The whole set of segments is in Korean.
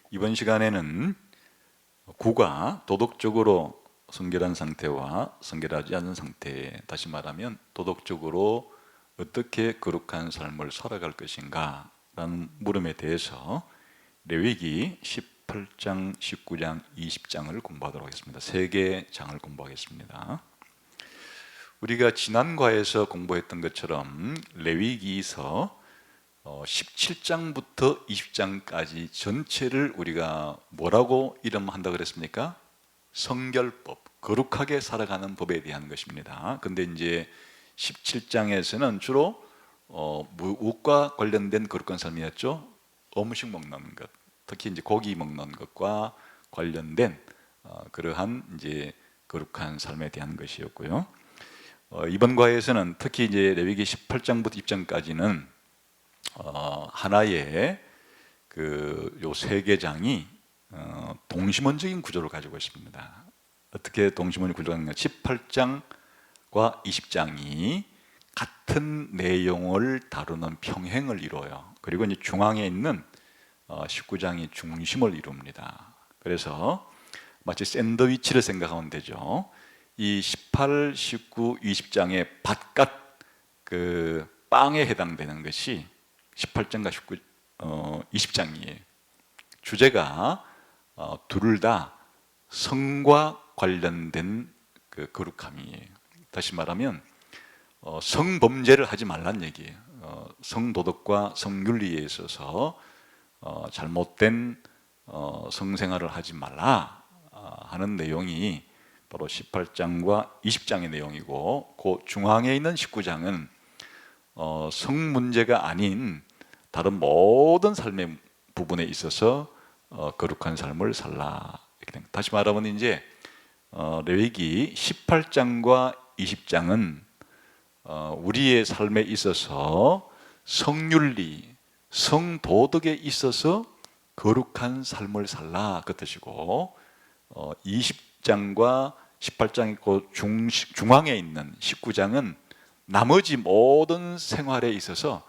이번 시간에는 구가 도덕적으로 성결한 상태와 성결하지 않은 상태, 다시 말하면 도덕적으로 어떻게 거룩한 삶을 살아갈 것인가 라는 물음에 대해서 레위기 18장, 19장, 20장을 공부하도록 하겠습니다. 3개 장을 공부하겠습니다. 우리가 지난 과에서 공부했던 것처럼 레위기서 17장부터 20장까지 전체를 우리가 뭐라고 이름한다고 그랬습니까? 성결법, 거룩하게 살아가는 법에 대한 것입니다. 근데 이제 17장에서는 주로 무엇과 관련된 거룩한 삶이었죠? 음식 먹는 것, 특히 이제 고기 먹는 것과 관련된 그러한 이제 거룩한 삶에 대한 것이었고요. 이번 과에서는 특히 이제 레위기 18장부터 20장까지는 하나의 요 3개 장이 동심원적인 구조를 가지고 있습니다. 어떻게 동심원적 구조가 있느냐? 18장과 20장이 같은 내용을 다루는 평행을 이루어요. 그리고 이제 중앙에 있는 19장이 중심을 이룹니다. 그래서 마치 샌드위치를 생각하면 되죠. 이 18, 19, 20장의 바깥 그 빵에 해당되는 것이 18장과 19, 20장이에요. 주제가 둘 다 성과 관련된 그 거룩함이에요. 다시 말하면 성범죄를 하지 말란 얘기예요. 성도덕과 성윤리에 있어서 잘못된 성생활을 하지 말라 하는 내용이 바로 18장과 20장의 내용이고, 그 중앙에 있는 19장은 성 문제가 아닌 다른 모든 삶의 부분에 있어서 거룩한 삶을 살라. 다시 말하면 이제 레위기 18장과 20장은 우리의 삶에 있어서 성윤리, 성도덕에 있어서 거룩한 삶을 살라 그 뜻이고, 20장과 18장의 그 중앙에 있는 19장은 나머지 모든 생활에 있어서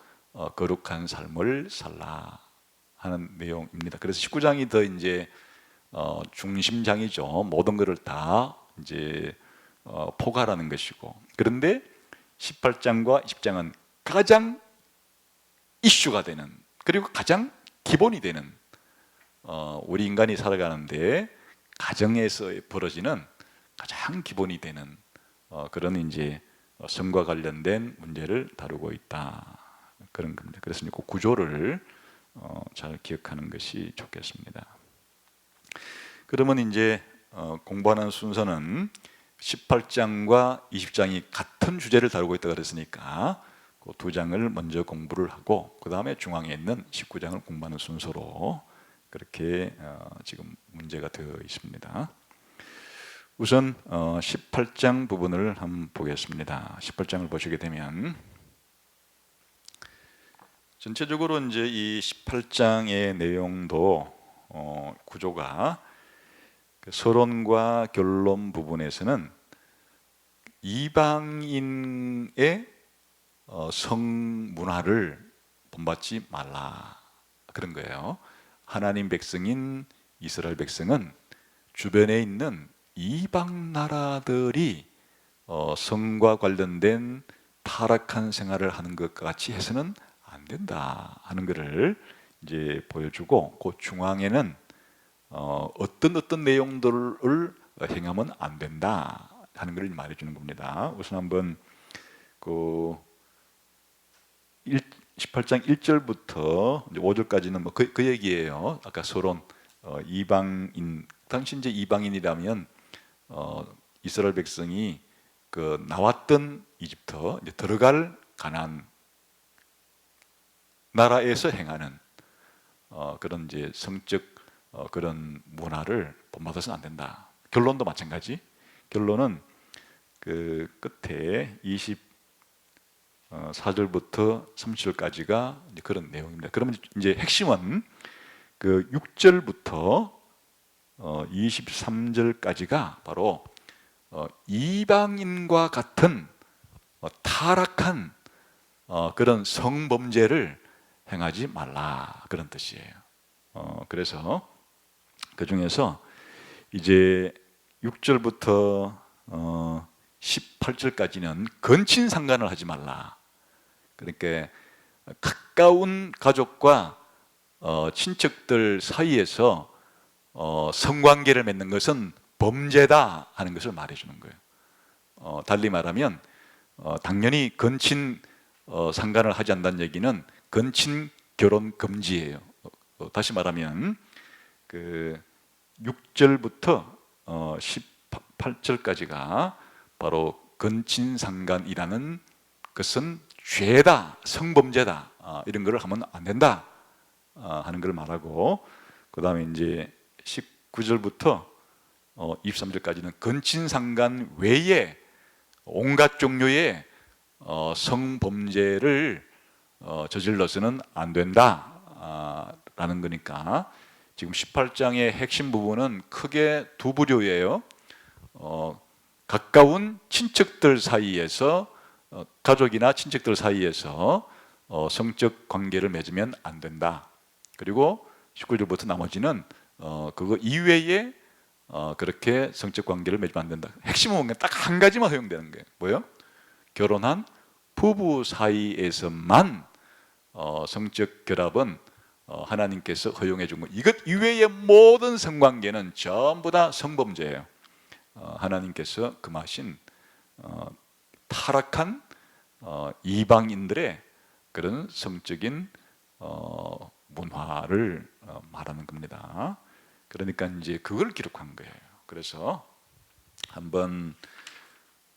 거룩한 삶을 살라 하는 내용입니다. 그래서 19장이 더 이제 중심장이죠. 모든 것을 다 이제 포괄하는 것이고, 그런데 18장과 20장은 가장 이슈가 되는, 그리고 가장 기본이 되는, 우리 인간이 살아가는데 가정에서 벌어지는 가장 기본이 되는 그런 이제 성과 관련된 문제를 다루고 있다, 그런 겁니다. 그래서 그 구조를 잘 기억하는 것이 좋겠습니다. 그러면 이제 공부하는 순서는 18장과 20장이 같은 주제를 다루고 있다고 그랬으니까 그 2장을 먼저 공부를 하고, 그 다음에 중앙에 있는 19장을 공부하는 순서로 그렇게 지금 문제가 되어 있습니다. 우선 18장 부분을 한번 보겠습니다. 18장을 보시게 되면 전체적으로 이제 이 18장의 내용도 구조가 서론과 결론 부분에서는 이방인의 성문화를 본받지 말라 그런 거예요. 하나님 백성인 이스라엘 백성은 주변에 있는 이방 나라들이 성과 관련된 타락한 생활을 하는 것과 같이 해서는 안 된다 하는 것을 이제 보여주고, 그 중앙에는 어떤 내용들을 행하면 안 된다 하는 것을 말해주는 겁니다. 우선 한번 그 18장 1절부터 5절까지는 뭐 그 얘기예요. 아까 서론, 이방인, 당시 이제 이방인이라면 이스라엘 백성이 그 나왔던 이집트, 이제 들어갈 가나안 나라에서 행하는 그런 이제 성적 그런 문화를 본받아서는 안 된다. 결론도 마찬가지. 결론은 그 끝에 24절부터 30절까지가 그런 내용입니다. 그러면 이제 핵심은 그 6절부터 23절까지가 바로 이방인과 같은 타락한 그런 성범죄를 행하지 말라 그런 뜻이에요. 그래서 그 중에서 이제 6절부터 18절까지는 근친상간을 하지 말라. 그러니까 가까운 가족과 친척들 사이에서 성관계를 맺는 것은 범죄다 하는 것을 말해주는 거예요. 달리 말하면 당연히 근친 상간을 하지 않는다는 얘기는 근친 결혼 금지예요. 다시 말하면 그 6절부터 18절까지가 바로 근친상간이라는 것은 죄다, 성범죄다, 이런 걸 하면 안 된다 하는 걸 말하고, 그 다음에 이제 19절부터 23절까지는 근친상간 외에 온갖 종류의 성범죄를 저질러서는 안 된다 라는 거니까, 지금 18장의 핵심 부분은 크게 두 부류예요. 가까운 친척들 사이에서, 가족이나 친척들 사이에서 성적 관계를 맺으면 안 된다. 그리고 19절부터 나머지는 그거 이외에 그렇게 성적 관계를 맺으면 안 된다. 핵심은 딱 한 가지만 허용되는 거예요. 뭐예요? 결혼한 부부 사이에서만 성적 결합은 하나님께서 허용해 준 거. 이것 이외의 모든 성관계는 전부 다 성범죄예요. 하나님께서 금하신 타락한 이방인들의 그런 성적인 문화를 말하는 겁니다. 그러니까 이제 그걸 기록한 거예요. 그래서 한번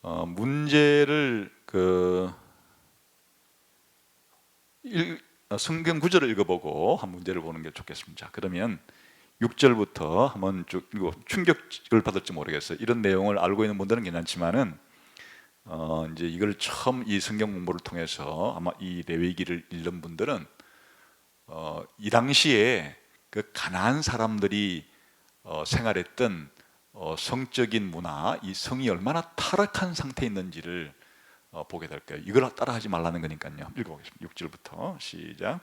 문제를 성경 구절을 읽어보고 한 문제를 보는 게 좋겠습니다. 그러면 6절부터 한번 쭉 충격을 받을지 모르겠어요. 이런 내용을 알고 있는 분들은 괜찮지만은 이제 이걸 처음 이 성경 공부를 통해서 아마 이 레위기를 읽는 분들은 이 당시에 그 가나안 사람들이 생활했던 성적인 문화, 이 성이 얼마나 타락한 상태에 있는지를 보게 될 거예요. 이걸 따라하지 말라는 거니까요. 읽어보겠습니다. 6절부터 시작.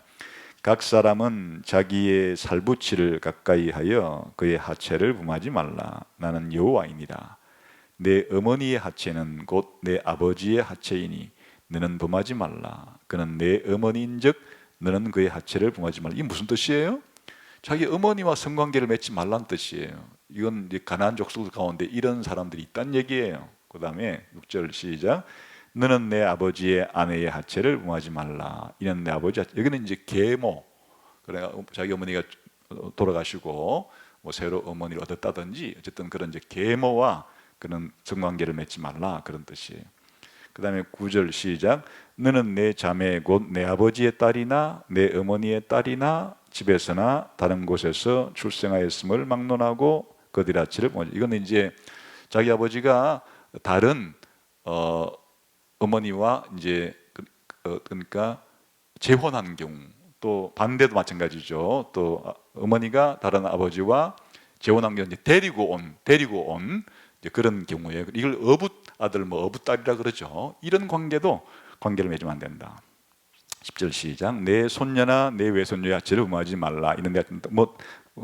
각 사람은 자기의 살부치를 가까이 하여 그의 하체를 범하지 말라. 나는 여호와이니라. 내 어머니의 하체는 곧 내 아버지의 하체이니 너는 범하지 말라. 그는 내 어머니인즉 너는 그의 하체를 범하지 말라. 이게 무슨 뜻이에요? 자기 어머니와 성관계를 맺지 말라는 뜻이에요. 이건 이제 가나안 족속 가운데 이런 사람들이 있다는 얘기예요. 그 다음에 6절 시작. 너는 내 아버지의 아내의 하체를 범하지 말라. 이는 내 아버지 하체. 여기는 이제 계모. 그래 자기 어머니가 돌아가시고 뭐 새로 어머니를 얻었다든지 어쨌든 그런 이제 계모와 그런 성관계를 맺지 말라 그런 뜻이에요. 그 다음에 9절 시작. 너는 내 자매 곧 내 아버지의 딸이나 내 어머니의 딸이나 집에서나 다른 곳에서 출생하였음을 막론하고 그들의 하체를 범하지. 이거는 이제 자기 아버지가 다른 어머니와 이제 그러니까 재혼한 경우, 또 반대도 마찬가지죠. 또 어머니가 다른 아버지와 재혼한 경우, 이제 데리고 온 이제 그런 경우에 이걸 어부 아들, 뭐 어부 딸이라 그러죠. 이런 관계를 맺으면 안 된다. 10절 시작. 내 손녀나 내 외손녀의 하체를 범하지 말라. 이런 데 뭐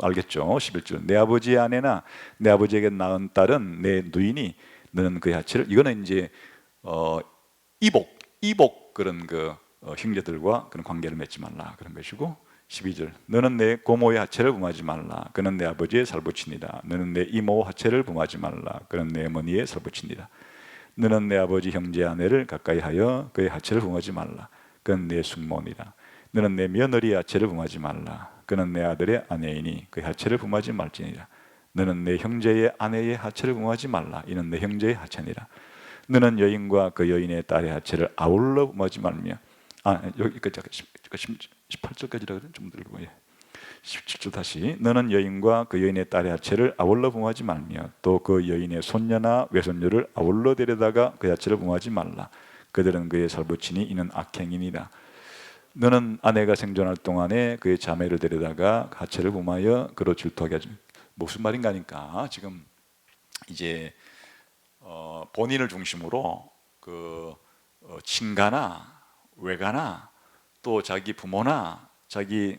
알겠죠? 11절. 내 아버지의 아내나 내 아버지에게 낳은 딸은 내 누이니 너는 그의 하체를, 이거는 이제 이복 그런 형제들과 그런 관계를 맺지 말라 그런 것이고, 12절. 너는 내 고모의 하체를 범하지 말라. 그는 내 아버지의 살부친이다. 너는 내 이모 하체를 범하지 말라. 그는 내 어머니의 살부친이다. 너는 내 아버지 형제 아내를 가까이 하여 그의 하체를 범하지 말라. 그는 내 숙모이다. 너는 내 며느리의 하체를 범하지 말라. 그는 내 아들의 아내이니 그의 하체를 범하지 말지니라. 너는 내 형제의 아내의 하체를 범하지 말라. 이는 내 형제의 하체니라. 너는 여인과 그 여인의 딸의 하체를 아울러 범하지 말며. 여기까지 18절까지라 그래. 좀 들고 17절 다시. 너는 여인과 그 여인의 딸의 하체를 아울러 범하지 말며 또 그 여인의 손녀나 외손녀를 아울러 데려다가 그 하체를 범하지 말라. 그들은 그의 살부치니 이는 악행이니라. 너는 아내가 생존할 동안에 그의 자매를 데려다가 하체를 범하여 그로 질투하게 하지. 무슨 말인가 하니까 지금 이제 본인을 중심으로 친가나 외가나 또 자기 부모나 자기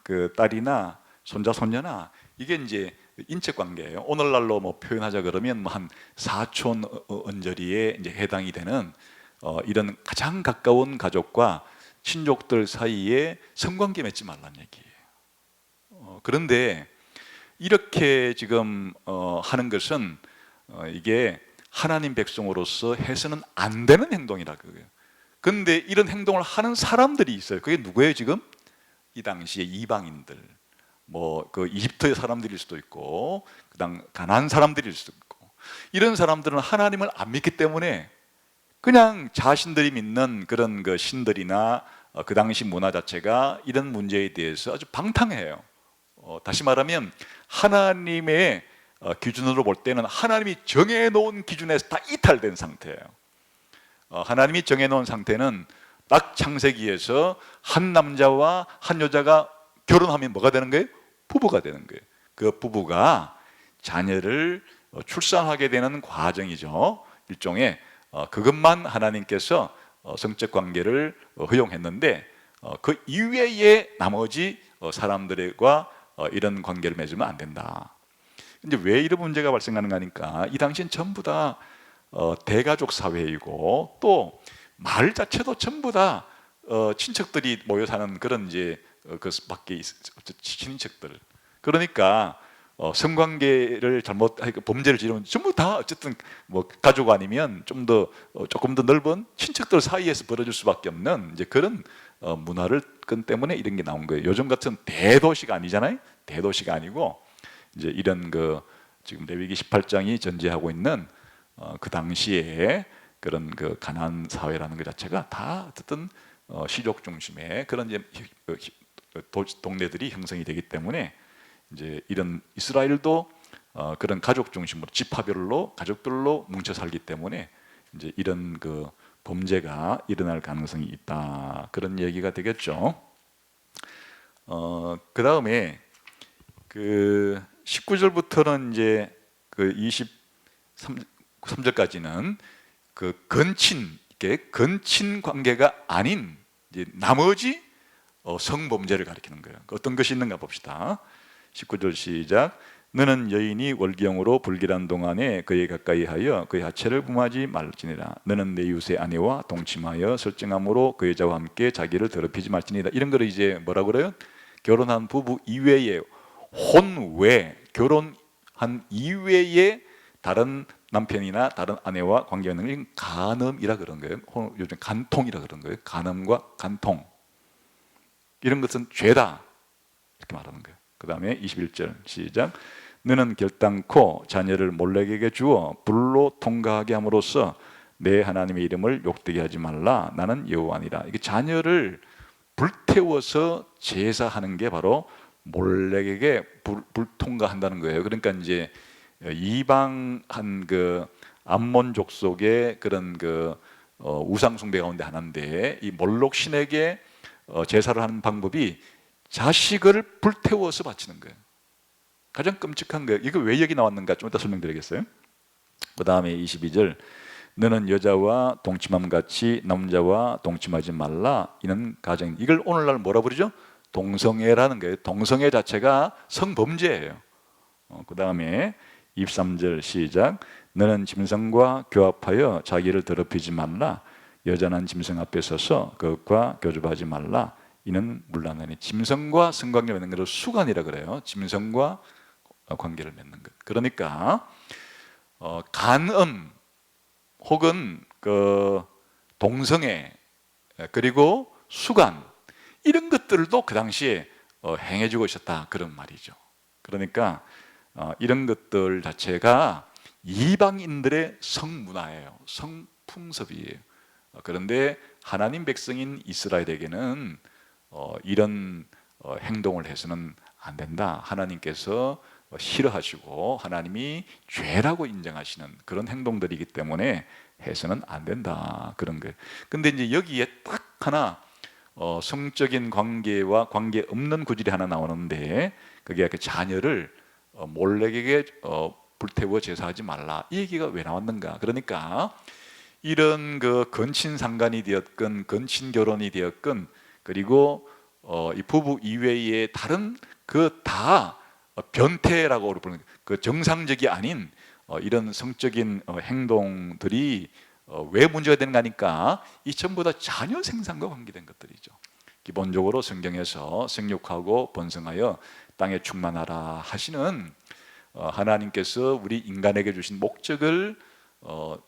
그 딸이나 손자 손녀나 이게 이제 인적 관계예요. 오늘날로 뭐 표현하자 그러면 뭐 한 사촌 언저리에 이제 해당이 되는 이런 가장 가까운 가족과 친족들 사이에 성관계 맺지 말라는 얘기예요. 그런데 이렇게 지금 하는 것은 이게 하나님 백성으로서 해서는 안 되는 행동이라 그거예요. 그런데 이런 행동을 하는 사람들이 있어요. 그게 누구예요 지금? 이 당시에 이방인들, 뭐 그 이집트의 사람들일 수도 있고, 그다음 가나안 사람들일 수도 있고, 이런 사람들은 하나님을 안 믿기 때문에 그냥 자신들이 믿는 그런 그 신들이나 그 당시 문화 자체가 이런 문제에 대해서 아주 방탕해요. 다시 말하면 하나님의 기준으로 볼 때는 하나님이 정해놓은 기준에서 다 이탈된 상태예요. 하나님이 정해놓은 상태는 딱 창세기에서 한 남자와 한 여자가 결혼하면 뭐가 되는 거예요? 부부가 되는 거예요. 그 부부가 자녀를 출산하게 되는 과정이죠. 일종의 그것만 하나님께서 성적 관계를 허용했는데 그 이외에 나머지 사람들과 이런 관계를 맺으면 안 된다. 근데 왜 이런 문제가 발생하는가 하니까 이 당시엔 전부 다 대가족 사회이고 또 마을 자체도 전부 다 친척들이 모여 사는 그런 이제 그 밖에 친인척들. 그러니까 성관계를 잘못 범죄를 저지르면 전부 다 어쨌든 뭐 가족 아니면 조금 더 넓은 친척들 사이에서 벌어질 수밖에 없는 이제 그런 문화를 끈 때문에 이런 게 나온 거예요. 요즘 같은 대도시가 아니잖아요. 대도시가 아니고 이제 이런 그 지금 레위기 18장이 전제하고 있는 그 당시에 그런 그 가나안 사회라는 것 자체가 다 어쨌든 시족 중심의 그런 이제 동네들이 형성이 되기 때문에 이제 이런 이스라엘도 그런 가족 중심으로 지파별로 가족들로 뭉쳐 살기 때문에 이제 이런 그 범죄가 일어날 가능성이 있다, 그런 얘기가 되겠죠. 그 다음에 그 19절부터는 이제 그 23절까지는 그 건친, 이게 건친 관계가 아닌 이제 나머지 성범죄를 가리키는 거예요. 어떤 것이 있는가 봅시다. 19절 시작. 너는 여인이 월경으로 불길한 동안에 그에 가까이 하여 그의 하체를 범하지 말지니라. 너는 내 이웃의 아내와 동침하여 설정함으로 그 여자와 함께 자기를 더럽히지 말지니라. 이런 거를 이제 뭐라 그래요? 결혼한 부부 이외에, 혼외, 결혼한 이외에 다른 남편이나 다른 아내와 관계가 있는 걸 간음이라 그런 거예요. 요즘 간통이라 그런 거예요. 간음과 간통, 이런 것은 죄다, 이렇게 말하는 거예요. 그 다음에 21절 시작. 너는 결단코 자녀를 몰렉에게 주어 불로 통과하게 함으로써 내 하나님의 이름을 욕되게 하지 말라. 나는 여호와니라. 이게 자녀를 불태워서 제사하는 게 바로 몰렉에게 불 통과한다는 거예요. 그러니까 이제 이방한 그 암몬족 속의 그런 그 우상 숭배 가운데 하나인데, 이 몰록 신에게 제사를 하는 방법이 자식을 불태워서 바치는 거예요. 가장 끔찍한 거예요. 이거 왜 여기 나왔는가 좀 이따 설명드리겠어요. 그 다음에 22절. 너는 여자와 동침함 같이 남자와 동침하지 말라. 이는 가정. 이걸 오늘날 뭐라 부르죠? 동성애라는 거예요. 동성애 자체가 성범죄예요. 그 다음에 23절 시작. 너는 짐승과 교합하여 자기를 더럽히지 말라. 여자는 짐승 앞에 서서 그것과 교접하지 말라. 이는 물란하니. 짐승과 성관계를 맺는 것을 수간이라 그래요. 짐승과 관계를 맺는 것. 그러니까 간음 혹은 그 동성애 그리고 수간, 이런 것들도 그 당시에 행해주고 있었다, 그런 말이죠. 그러니까 이런 것들 자체가 이방인들의 성문화예요. 성풍습이에요. 그런데 하나님 백성인 이스라엘에게는 이런 행동을 해서는 안 된다. 하나님께서 싫어하시고 하나님이 죄라고 인정하시는 그런 행동들이기 때문에 해서는 안 된다, 그런 거예요. 근데 이제 여기에 딱 하나 성적인 관계와 관계 없는 구절이 하나 나오는데, 그게 그 자녀를 몰렉에게 불태워 제사하지 말라, 이 얘기가 왜 나왔는가? 그러니까 이런 그 건친 상간이 되었건 건친 결혼이 되었건, 그리고 이 부부 이외에 다른 그 다 변태라고 부르는 그 정상적이 아닌 이런 성적인 행동들이 왜 문제가 되는가 하니까 이 전부 다 자녀 생산과 관계된 것들이죠. 기본적으로 성경에서 생육하고 번성하여 땅에 충만하라 하시는 하나님께서 우리 인간에게 주신 목적을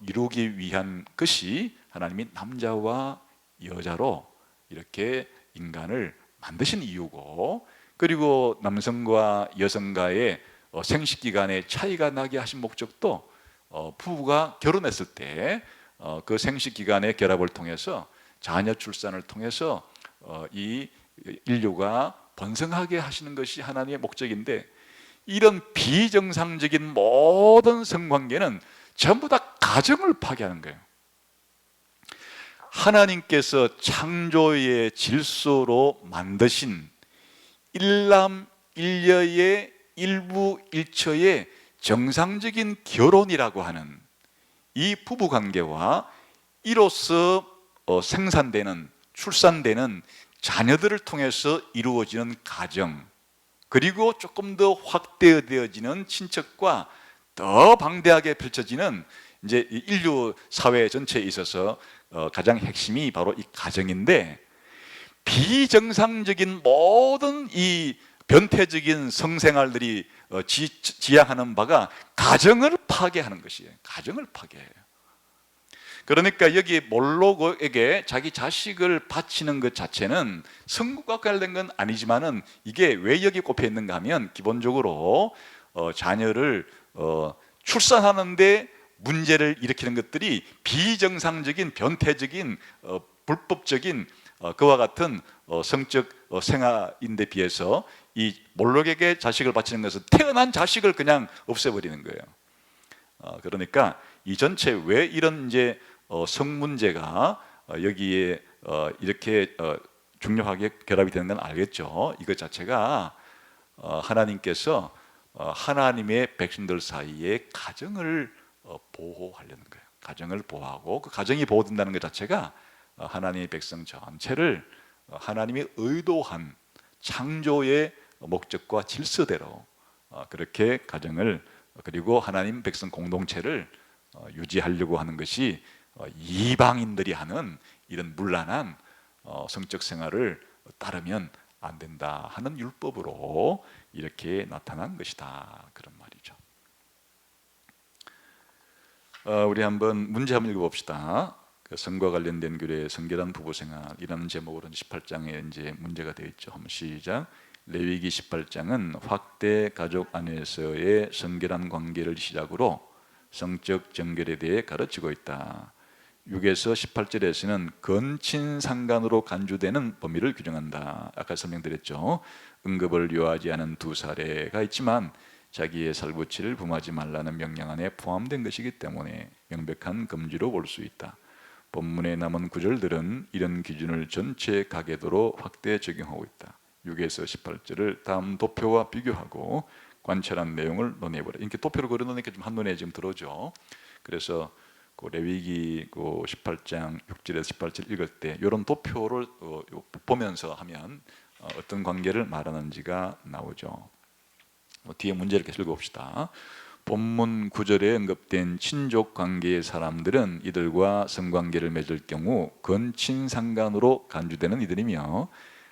이루기 위한 것이 하나님이 남자와 여자로 이렇게 인간을 만드신 이유고, 그리고 남성과 여성과의 생식기간의 차이가 나게 하신 목적도 부부가 결혼했을 때 그 생식기간의 결합을 통해서 자녀 출산을 통해서 이 인류가 번성하게 하시는 것이 하나님의 목적인데, 이런 비정상적인 모든 성관계는 전부 다 가정을 파괴하는 거예요. 하나님께서 창조의 질서로 만드신 일남일녀의 일부일처의 정상적인 결혼이라고 하는 이 부부관계와 이로써 생산되는, 출산되는 자녀들을 통해서 이루어지는 가정, 그리고 조금 더 확대되어지는 친척과 더 방대하게 펼쳐지는 이제 인류 사회 전체에 있어서 가장 핵심이 바로 이 가정인데, 비정상적인 모든 이 변태적인 성생활들이 지향하는 바가 가정을 파괴하는 것이에요. 가정을 파괴해요. 그러니까 여기 몰록에게 자기 자식을 바치는 것 자체는 성국과 관련된 건 아니지만은 이게 왜 여기 꼽혀 있는가 하면, 기본적으로 자녀를 출산하는데 문제를 일으키는 것들이 비정상적인 변태적인 불법적인 그와 같은 성적 생활인데 비해서 이 몰록에게 자식을 바치는 것은 태어난 자식을 그냥 없애버리는 거예요. 그러니까 이 전체 왜 이런 이제 성 문제가 여기에 이렇게 중요하게 결합이 되는 건 알겠죠. 이것 자체가 하나님께서 하나님의 백성들 사이에 가정을 보호하려는 거예요. 가정을 보호하고 그 가정이 보호된다는 것 자체가 하나님의 백성 전체를 하나님이 의도한 창조의 목적과 질서대로 그렇게 가정을, 그리고 하나님 백성 공동체를 유지하려고 하는 것이 이방인들이 하는 이런 문란한 성적 생활을 따르면 안 된다 하는 율법으로 이렇게 나타난 것이다, 그런 말이죠. 우리 한번 문제 한번 읽어봅시다. 그 성과 관련된 규례 성결한 부부생활이라는 제목으로 18장에 이제 문제가 되어 있죠. 한번 시작. 레위기 18장은 확대 가족 안에서의 성결한 관계를 시작으로 성적 정결에 대해 가르치고 있다. 6에서 18절에서는 건친상간으로 간주되는 범위를 규정한다. 아까 설명드렸죠. 응급을 요하지 않은 두 사례가 있지만 자기의 살부치를 범하지 말라는 명령 안에 포함된 것이기 때문에 명백한 금지로 볼 수 있다. 본문에 남은 구절들은 이런 기준을 전체 가계도로 확대 적용하고 있다. 6에서 18절을 다음 도표와 비교하고 관찰한 내용을 논해보라. 이렇게 도표를 그려놓으니까 좀 한눈에 지금 들어오죠. 그래서 그 레위기 그 18장 6절에서 18절 읽을 때 이런 도표를 보면서 하면 어떤 관계를 말하는지가 나오죠. 뒤에 문제를 계속 읽어봅시다. 본문 9절에 언급된 친족 관계의 사람들은 이들과 성관계를 맺을 경우 건친상간으로 간주되는 이들이며,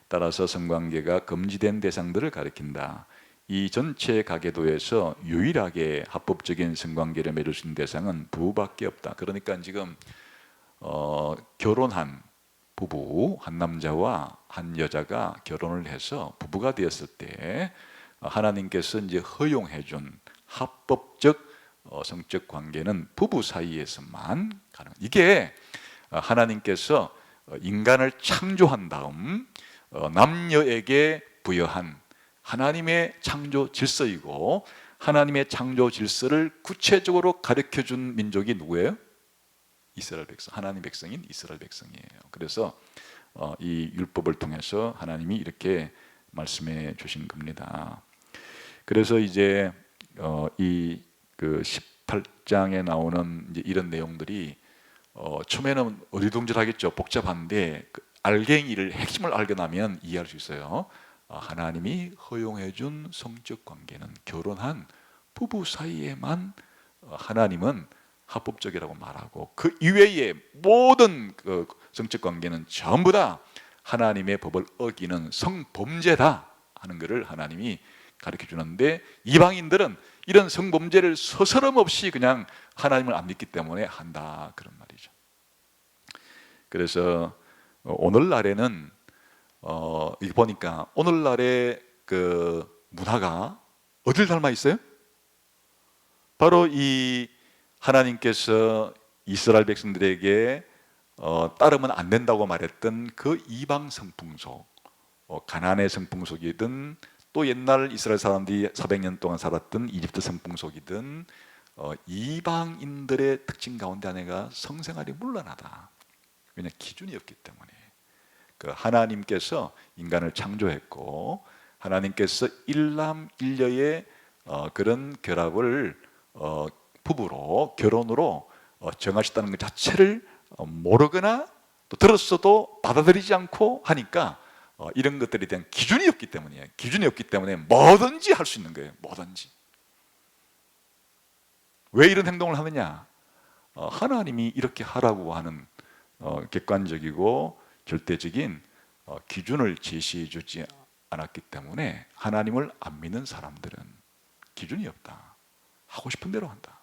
따라서 성관계가 금지된 대상들을 가리킨다. 이 전체 가계도에서 유일하게 합법적인 성관계를 맺을 수 있는 대상은 부부밖에 없다. 그러니까 지금 결혼한 부부, 한 남자와 한 여자가 결혼을 해서 부부가 되었을 때 하나님께서 이제 허용해 준 합법적 성적 관계는 부부 사이에서만 가능. 이게 하나님께서 인간을 창조한 다음 남녀에게 부여한 하나님의 창조 질서이고, 하나님의 창조 질서를 구체적으로 가르쳐 준 민족이 누구예요? 이스라엘 백성, 하나님 백성인 이스라엘 백성이에요. 그래서 이 율법을 통해서 하나님이 이렇게 말씀해 주신 겁니다. 그래서 이제 이 그 18장에 나오는 이제 이런 내용들이 처음에는 어리둥절하겠죠. 복잡한데 그 알갱이를 핵심을 알게 나면 이해할 수 있어요. 하나님이 허용해 준 성적 관계는 결혼한 부부 사이에만 하나님은 합법적이라고 말하고, 그 이외의 모든 그 성적 관계는 전부 다 하나님의 법을 어기는 성범죄다 하는 것을 하나님이 가르쳐 주는데, 이방인들은 이런 성범죄를 서스럼없이 그냥 하나님을 안 믿기 때문에 한다, 그런 말이죠. 그래서 오늘날에는 이거 보니까 오늘날의 그 문화가 어딜 닮아 있어요? 바로 이 하나님께서 이스라엘 백성들에게 따르면 안 된다고 말했던 그 이방 성풍속, 가나안의 성풍속이든 또 옛날 이스라엘 사람들이 400년 동안 살았던 이집트 성풍속이든 이방인들의 특징 가운데 하나가 성생활이 문란하다. 왜냐, 기준이 없기 때문에. 그 하나님께서 인간을 창조했고 하나님께서 일남일녀의 그런 결합을 부부로, 결혼으로 정하셨다는 것 자체를 모르거나 또 들었어도 받아들이지 않고 하니까 이런 것들에 대한 기준이 없기 때문이에요. 기준이 없기 때문에 뭐든지 할 수 있는 거예요. 뭐든지. 왜 이런 행동을 하느냐? 하나님이 이렇게 하라고 하는 객관적이고 절대적인 기준을 제시해 주지 않았기 때문에 하나님을 안 믿는 사람들은 기준이 없다. 하고 싶은 대로 한다.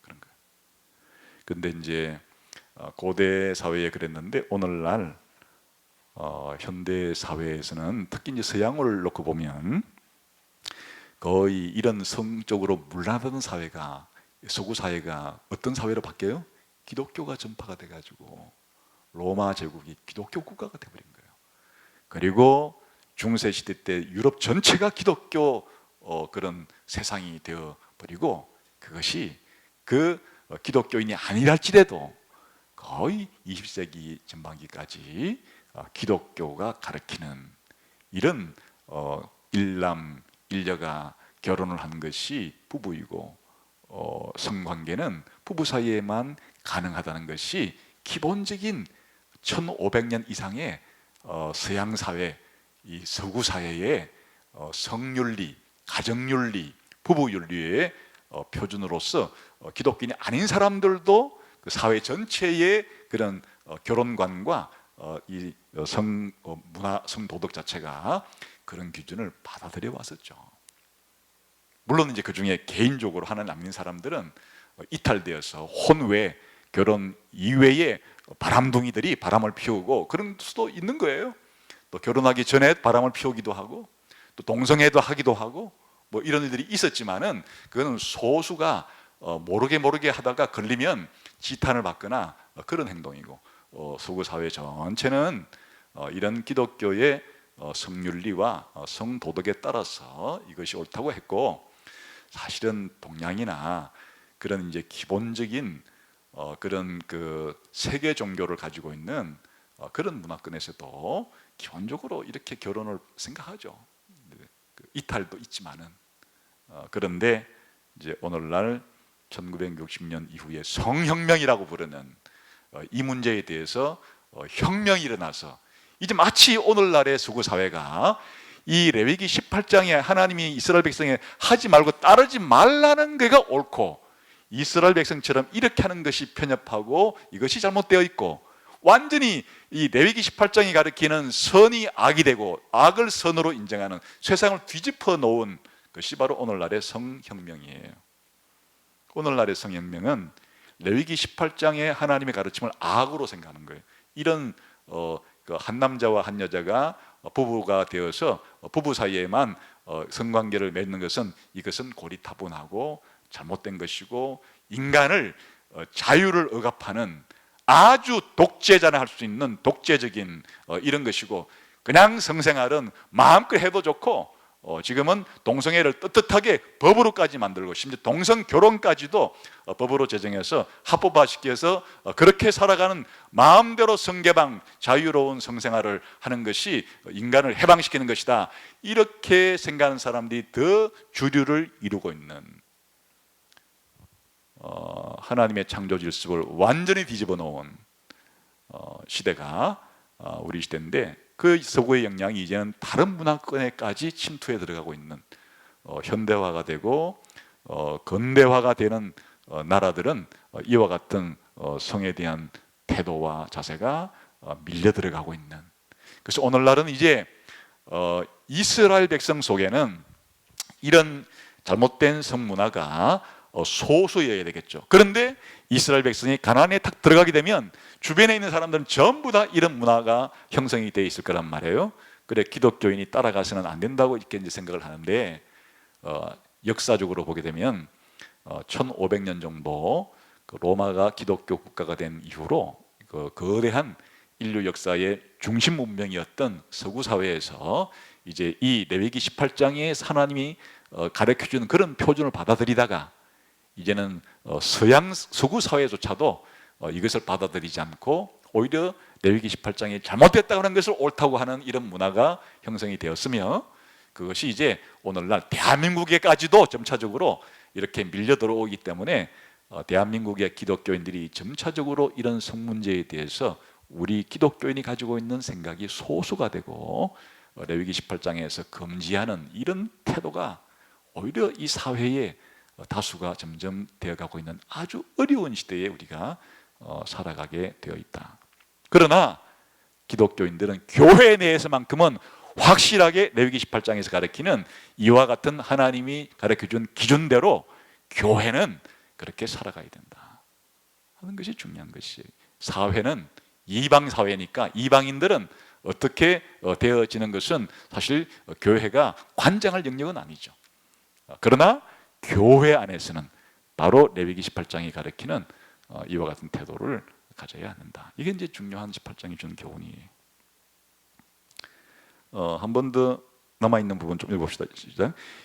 그런 거예요. 근데 이제 고대 사회에 그랬는데 오늘날 현대 사회에서는 특히 이제 서양을 놓고 보면 거의 이런 성적으로 문란하던 사회가, 서구 사회가 어떤 사회로 바뀌어요? 기독교가 전파가 돼가지고 로마 제국이 기독교 국가가 돼버린 거예요. 그리고 중세 시대 때 유럽 전체가 기독교 그런 세상이 되어 버리고, 그것이 그 기독교인이 아니랄지라도 거의 20세기 전반기까지 기독교가 가르치는 이런 일남일녀가 결혼을 한 것이 부부이고 성관계는 부부 사이에만 가능하다는 것이 기본적인 1500년 이상의 서양 사회, 이 서구 사회의 성윤리, 가정윤리, 부부윤리의 표준으로서 기독교인이 아닌 사람들도 그 사회 전체의 그런 결혼관과 이 성문화, 성도덕 자체가 그런 기준을 받아들여 왔었죠. 물론 이제 그 중에 개인적으로 하나님 안 믿는 사람들은 이탈되어서 혼외, 결혼 이외에 바람둥이들이 바람을 피우고 그런 수도 있는 거예요. 또 결혼하기 전에 바람을 피우기도 하고 또 동성애도 하기도 하고 뭐 이런 일들이 있었지만은 그거는 소수가 모르게 하다가 걸리면 지탄을 받거나 그런 행동이고, 서구 사회 전체는 이런 기독교의 성윤리와 성도덕에 따라서 이것이 옳다고 했고, 사실은 동양이나 그런 이제 기본적인 그런 그 세계 종교를 가지고 있는 그런 문화권에서도 기본적으로 이렇게 결혼을 생각하죠. 이탈도 있지만은 그런데 이제 오늘날 1960년 이후에 성혁명이라고 부르는 이 문제에 대해서 혁명이 일어나서 이제 마치 오늘날의 서구 사회가 이 레위기 18장에 하나님이 이스라엘 백성에 하지 말고 따르지 말라는 게가 옳고 이스라엘 백성처럼 이렇게 하는 것이 편협하고 이것이 잘못되어 있고, 완전히 이 레위기 18장이 가리키는 선이 악이 되고 악을 선으로 인정하는 세상을 뒤집어 놓은 것이 바로 오늘날의 성혁명이에요. 오늘날의 성혁명은 레위기 18장의 하나님의 가르침을 악으로 생각하는 거예요. 이런 한 남자와 한 여자가 부부가 되어서 부부 사이에만 성관계를 맺는 것은 이것은 고리타분하고 잘못된 것이고 인간을 자유를 억압하는 아주 독재자나 할 수 있는 독재적인 이런 것이고, 그냥 성생활은 마음껏 해도 좋고 지금은 동성애를 떳떳하게 법으로까지 만들고 심지어 동성 결혼까지도 법으로 제정해서 합법화시켜서 그렇게 살아가는 마음대로 성개방 자유로운 성생활을 하는 것이 인간을 해방시키는 것이다, 이렇게 생각하는 사람들이 더 주류를 이루고 있는 하나님의 창조 질서를 완전히 뒤집어 놓은 시대가 우리 시대인데, 그 서구의 영향이 이제는 다른 문화권에까지 침투해 들어가고 있는 현대화가 되고 근대화가 되는 나라들은 이와 같은 성에 대한 태도와 자세가 밀려 들어가고 있는. 그래서 오늘날은 이제 이스라엘 백성 속에는 이런 잘못된 성문화가 소수여야 되겠죠. 그런데 이스라엘 백성이 가나안에 딱 들어가게 되면 주변에 있는 사람들은 전부 다 이런 문화가 형성이 되어 있을 거란 말이에요. 그래 기독교인이 따라가서는 안 된다고 이렇게 이제 생각을 하는데 역사적으로 보게 되면 1500년 정도 그 로마가 기독교 국가가 된 이후로 그 거대한 인류 역사의 중심 문명이었던 서구 사회에서 이제 이 레위기 18장에 하나님이 가르쳐주는 그런 표준을 받아들이다가 이제는 서구 사회조차도 이것을 받아들이지 않고 오히려 레위기 18장이 잘못됐다고 하는 것을 옳다고 하는 이런 문화가 형성이 되었으며 그것이 이제 오늘날 대한민국에까지도 점차적으로 이렇게 밀려 들어오기 때문에 대한민국의 기독교인들이 점차적으로 이런 성 문제에 대해서 우리 기독교인이 가지고 있는 생각이 소수가 되고 레위기 18장에서 금지하는 이런 태도가 오히려 이 사회에 다수가 점점 되어가고 있는 아주 어려운 시대에 우리가 살아가게 되어 있다. 그러나 기독교인들은 교회 내에서만큼은 확실하게 레위기 18장에서 가르치는 이와 같은 하나님이 가르쳐준 기준대로 교회는 그렇게 살아가야 된다 하는 것이 중요한 것이에요. 사회는 이방 사회니까 이방인들은 어떻게 되어지는 것은 사실 교회가 관장할 영역은 아니죠. 그러나 교회 안에서는 바로 레위기 18장이 가르치는 이와 같은 태도를 가져야 한다. 이게 이제 중요한 18장이 주는 교훈이에요. 한 번 더 남아있는 부분 좀 읽어봅시다.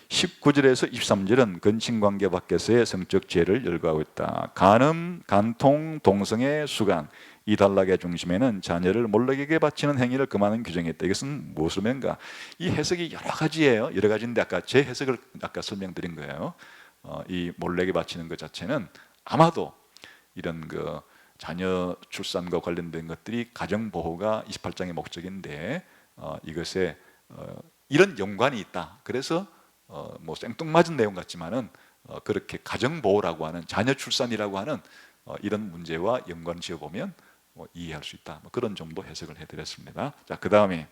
19절에서 23절은 근친관계 밖에서의 성적 지혜를 열거하고 있다. 간음, 간통, 동성애, 수간 이 단락의 중심에는 자녀를 몰락에게 바치는 행위를 금하는 규정이었다. 이것은 무엇을 의미한가? 이 해석이 여러 가지예요. 여러 가지인데 아까 제 해석을 아까 설명드린 거예요. 이 몰락에 바치는 것 자체는 아마도 이런 그 자녀 출산과 관련된 것들이 가정 보호가 28장의 목적인데 이것에 이런 연관이 있다. 그래서 뭐 생뚱맞은 내용 같지만은 그렇게 가정 보호라고 하는 자녀 출산이라고 하는 이런 문제와 연관 지어 보면 이해할 수 있다. 뭐 그런 정도 해석을 해드렸습니다. 자, 그 다음에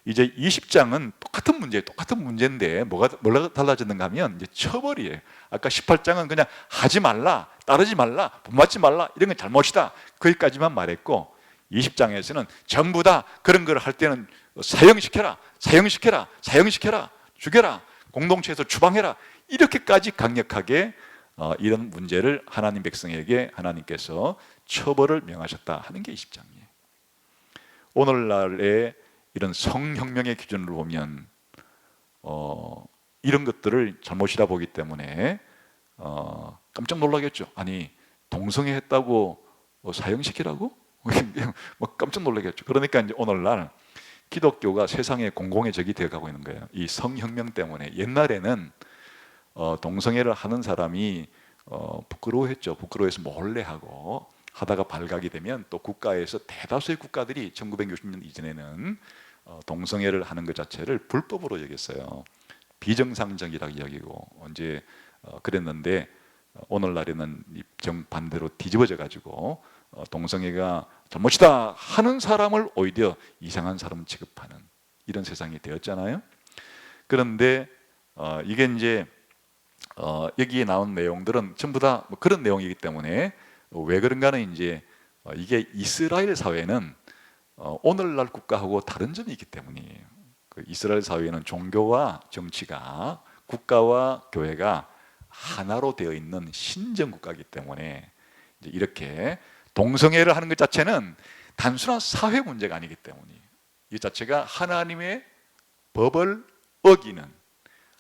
이제 20장은 똑같은 문제인데 뭐가 달라졌는가 하면 이제 처벌이에요. 아까 18장은 그냥 하지 말라, 따르지 말라, 본받지 말라 이런 건 잘못이다. 거기까지만 말했고 20장에서는 전부 다 그런 걸 할 때는 사형시켜라, 죽여라, 공동체에서 추방해라 이렇게까지 강력하게 이런 문제를 하나님 백성에게 하나님께서 처벌을 명하셨다 하는 게 20장이에요. 오늘날의 이런 성혁명의 기준을 보면 이런 것들을 잘못이라 보기 때문에 깜짝 놀라겠죠. 아니 동성애 했다고 사형시키라고? 뭐 깜짝 놀라겠죠. 그러니까 이제 오늘날 기독교가 세상의 공공의 적이 되어가고 있는 거예요. 이 성혁명 때문에. 옛날에는 동성애를 하는 사람이 부끄러워했죠. 부끄러워해서 몰래 하고 하다가 발각이 되면 또 국가에서 대다수의 국가들이 1960년 이전에는 동성애를 하는 것 자체를 불법으로 여겼어요. 비정상적이라고 여기고 언제 그랬는데 오늘날에는 정반대로 뒤집어져 가지고 동성애가 잘못이다 하는 사람을 오히려 이상한 사람 취급하는 이런 세상이 되었잖아요. 그런데 이게 이제 여기에 나온 내용들은 전부 다 뭐 그런 내용이기 때문에 왜 그런가는 이제 이게 이스라엘 사회는 오늘날 국가하고 다른 점이 있기 때문이에요. 그 이스라엘 사회는 종교와 정치가 국가와 교회가 하나로 되어 있는 신정 국가이기 때문에 이제 이렇게 동성애를 하는 것 자체는 단순한 사회 문제가 아니기 때문이에요. 이 자체가 하나님의 법을 어기는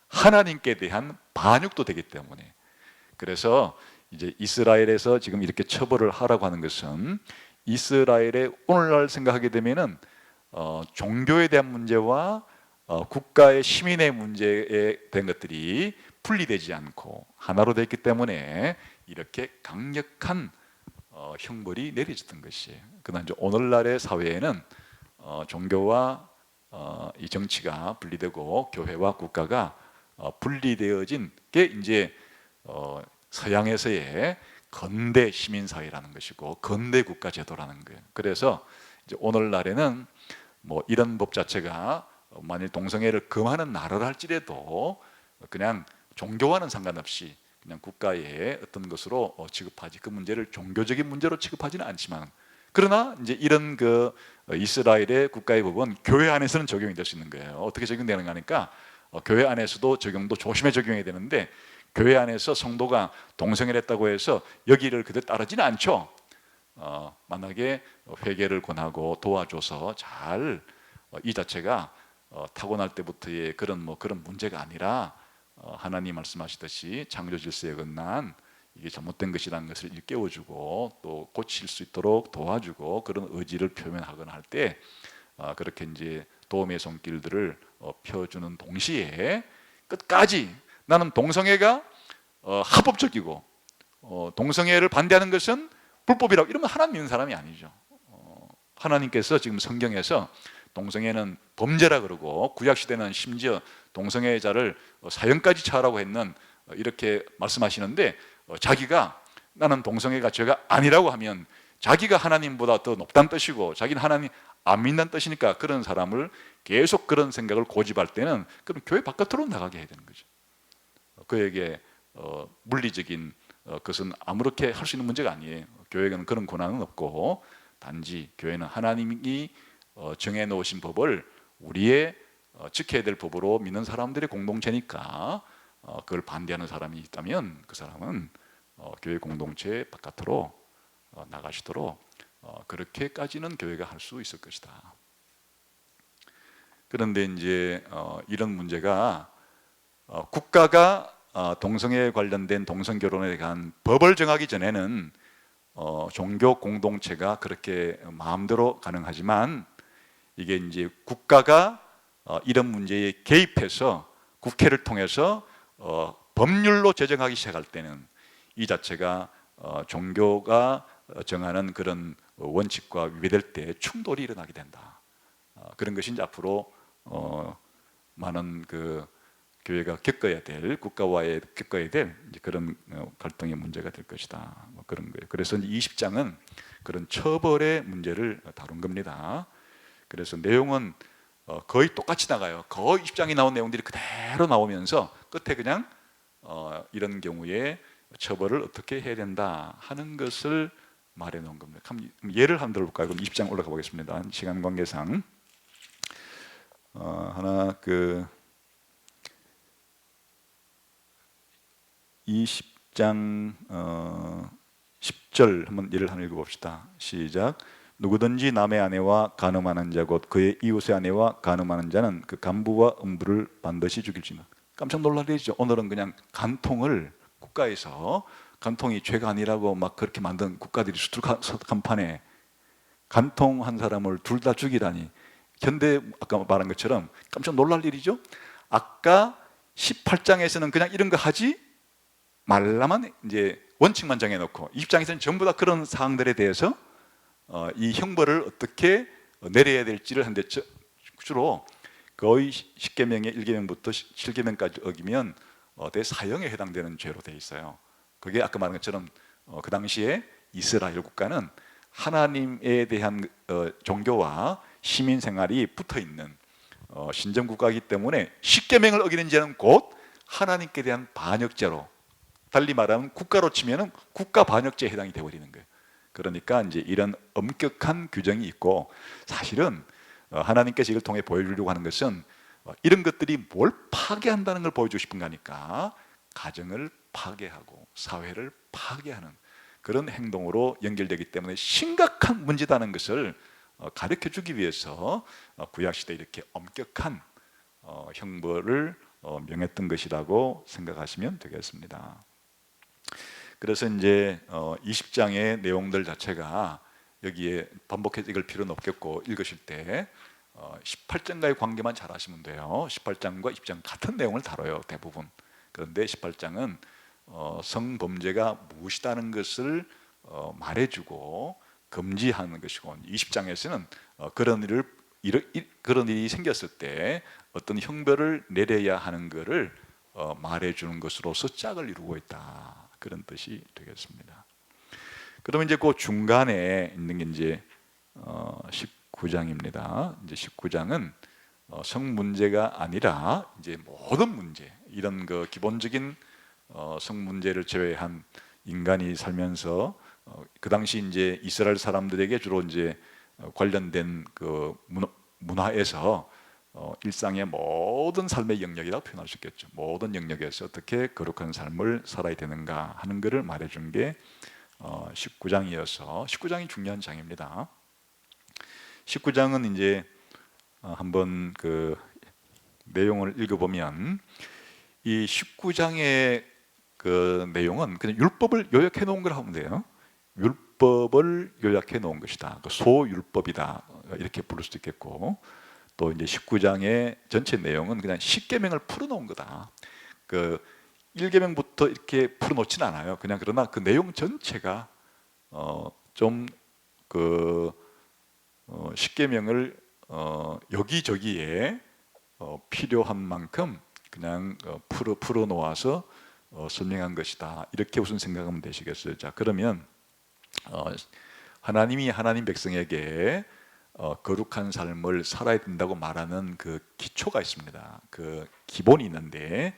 하나님께 대한 반역도 되기 때문에 그래서 이제 이스라엘에서 지금 이렇게 처벌을 하라고 하는 것은 이스라엘의 오늘날 생각하게 되면은 종교에 대한 문제와 국가의 시민의 문제에 대한 것들이 분리되지 않고 하나로 되어 있기 때문에 이렇게 강력한 형벌이 내려졌던 것이에요. 그러나 이제 오늘날의 사회에는 종교와 이 정치가 분리되고 교회와 국가가 분리되어진 게 이제 서양에서의 근대 시민사회라는 것이고 근대 국가제도라는 거예요. 그래서 이제 오늘날에는 뭐 이런 법 자체가 만일 동성애를 금하는 나라를 할지라도 그냥 종교와는 상관없이 그냥 국가의 어떤 것으로 취급하지, 그 문제를 종교적인 문제로 취급하지는 않지만, 그러나 이제 이런 그 이스라엘의 국가의 법은 교회 안에서는 적용이 될 수 있는 거예요. 어떻게 적용되는 거니까 교회 안에서도 적용도 조심해 적용해야 되는데, 교회 안에서 성도가 동성애를 했다고 해서 여기를 그대로 따르지는 않죠. 만약에 회개를 권하고 도와줘서 잘 이 자체가 타고날 때부터의 그런 문제가 아니라 하나님 말씀하시듯이 창조 질서에 어긋난 이게 잘못된 것이라는 것을 일깨워주고 또 고칠 수 있도록 도와주고 그런 의지를 표현하거나 할 때 그렇게 이제 도움의 손길들을 펴주는 동시에 끝까지 나는 동성애가 합법적이고 동성애를 반대하는 것은 불법이라고 이러면 하나님 믿는 사람이 아니죠. 하나님께서 지금 성경에서 동성애는 범죄라 그러고 구약시대는 심지어 동성애자를 사형까지 처하라고 했는 이렇게 말씀하시는데, 자기가 나는 동성애가 죄가 아니라고 하면 자기가 하나님보다 더 높다는 뜻이고 자기는 하나님 안 믿는 뜻이니까 그런 사람을 계속 그런 생각을 고집할 때는 그럼 교회 바깥으로 나가게 해야 되는 거죠. 그에게 물리적인 것은 아무렇게 할 수 있는 문제가 아니에요. 교회에는 그런 권한은 없고 단지 교회는 하나님이 정해 놓으신 법을 우리의 지켜야 될 법으로 믿는 사람들의 공동체니까 그걸 반대하는 사람이 있다면 그 사람은 교회 공동체 바깥으로 나가시도록 그렇게까지는 교회가 할 수 있을 것이다. 그런데 이제 이런 문제가 국가가 동성애에 관련된 동성 결혼에 대한 법을 정하기 전에는 종교 공동체가 그렇게 마음대로 가능하지만, 이게 이제 국가가 이런 문제에 개입해서 국회를 통해서 법률로 제정하기 시작할 때는 이 자체가 종교가 정하는 그런 원칙과 위배될 때 충돌이 일어나게 된다. 그런 것이 이제 앞으로 많은 그 교회가 겪어야 될, 국가와의 겪어야 될 이제 그런 갈등의 문제가 될 것이다. 그런 거예요. 그래서 20장은 그런 처벌의 문제를 다룬 겁니다. 그래서 내용은 거의 똑같이 나가요. 거의 20장이 나온 내용들이 그대로 나오면서 끝에 그냥 이런 경우에 처벌을 어떻게 해야 된다 하는 것을 말해 놓은 겁니다. 예를 한번 들어볼까요? 그럼 20장 올라가 보겠습니다. 시간 관계상 하나 20장 10절 한번 예를 하나 읽어봅시다. 시작. 누구든지 남의 아내와 간음하는 자 곧 그의 이웃의 아내와 간음하는 자는 그 간부와 음부를 반드시 죽일지니. 깜짝 놀라리죠. 오늘은 그냥 간통을 국가에서 간통이 죄가 아니라고 막 그렇게 만든 국가들이 수두룩한판에 간통한 사람을 둘 다 죽이다니, 현대 아까 말한 것처럼 깜짝 놀랄 일이죠. 아까 18장에서는 그냥 이런 거 하지 말라만 이제 원칙만 정해놓고 20장에서는 전부 다 그런 사항들에 대해서 이 형벌을 어떻게 내려야 될지를 하는데 주로 거의 10계명의 1계명부터 7계명까지 어기면 대사형에 해당되는 죄로 되어 있어요. 그게 아까 말한 것처럼 그 당시에 이스라엘 국가는 하나님에 대한 종교와 시민 생활이 붙어 있는 신정 국가이기 때문에 10계명을 어기는 죄는 곧 하나님께 대한 반역죄로, 달리 말하면 국가로 치면은 국가 반역죄에 해당이 되어버리는 거예요. 그러니까 이제 이런 엄격한 규정이 있고, 사실은 하나님께서 이걸 통해 보여주려고 하는 것은 이런 것들이 뭘 파괴한다는 걸 보여주고 싶은 거니까 가정을 파괴하고 사회를 파괴하는 그런 행동으로 연결되기 때문에 심각한 문제다는 것을 가르쳐 주기 위해서 구약시대에 이렇게 엄격한 형벌을 명했던 것이라고 생각하시면 되겠습니다. 그래서 이제 20장의 내용들 자체가 여기에 반복해서 읽을 필요는 없겠고, 읽으실 때 18장과의 관계만 잘 하시면 돼요. 18장과 20장 같은 내용을 다뤄요, 대부분. 그런데 18장은 성범죄가 무엇이라는 것을 말해주고 금지하는 것이고, 20장에서는 그런 일을 그런 일이 생겼을 때 어떤 형벌을 내려야 하는 것을 말해주는 것으로서 짝을 이루고 있다, 그런 뜻이 되겠습니다. 그러면 이제 그 중간에 있는 게 이제 19장입니다. 이제 19장은 성 문제가 아니라 이제 모든 문제, 이런 그 기본적인 성 문제를 제외한 인간이 살면서 그 당시 이제 이스라엘 사람들에게 주로 이제 관련된 그 문화에서 일상의 모든 삶의 영역이라고 표현할 수 있겠죠. 모든 영역에서 어떻게 거룩한 삶을 살아야 되는가 하는 것을 말해준 게 19장이어서 19장이 중요한 장입니다. 19장은 이제 한번 그 내용을 읽어보면 이 19장의 그 내용은 그냥 율법을 요약해 놓은 걸 하면 돼요. 율법을 요약해 놓은 것이다. 그 소율법이다, 이렇게 부를 수도 있겠고, 또 이제 19장의 전체 내용은 그냥 10계명을 풀어놓은 거다. 그 1계명부터 이렇게 풀어놓진 않아요. 그냥 그러나 그 내용 전체가 좀 그 10계명을 여기저기에 필요한 만큼 그냥 풀어 놓아서 설명한 것이다, 이렇게 우선 생각하면 되시겠어요. 자, 그러면 하나님이 하나님 백성에게 거룩한 삶을 살아야 된다고 말하는 그 기초가 있습니다. 그 기본이 있는데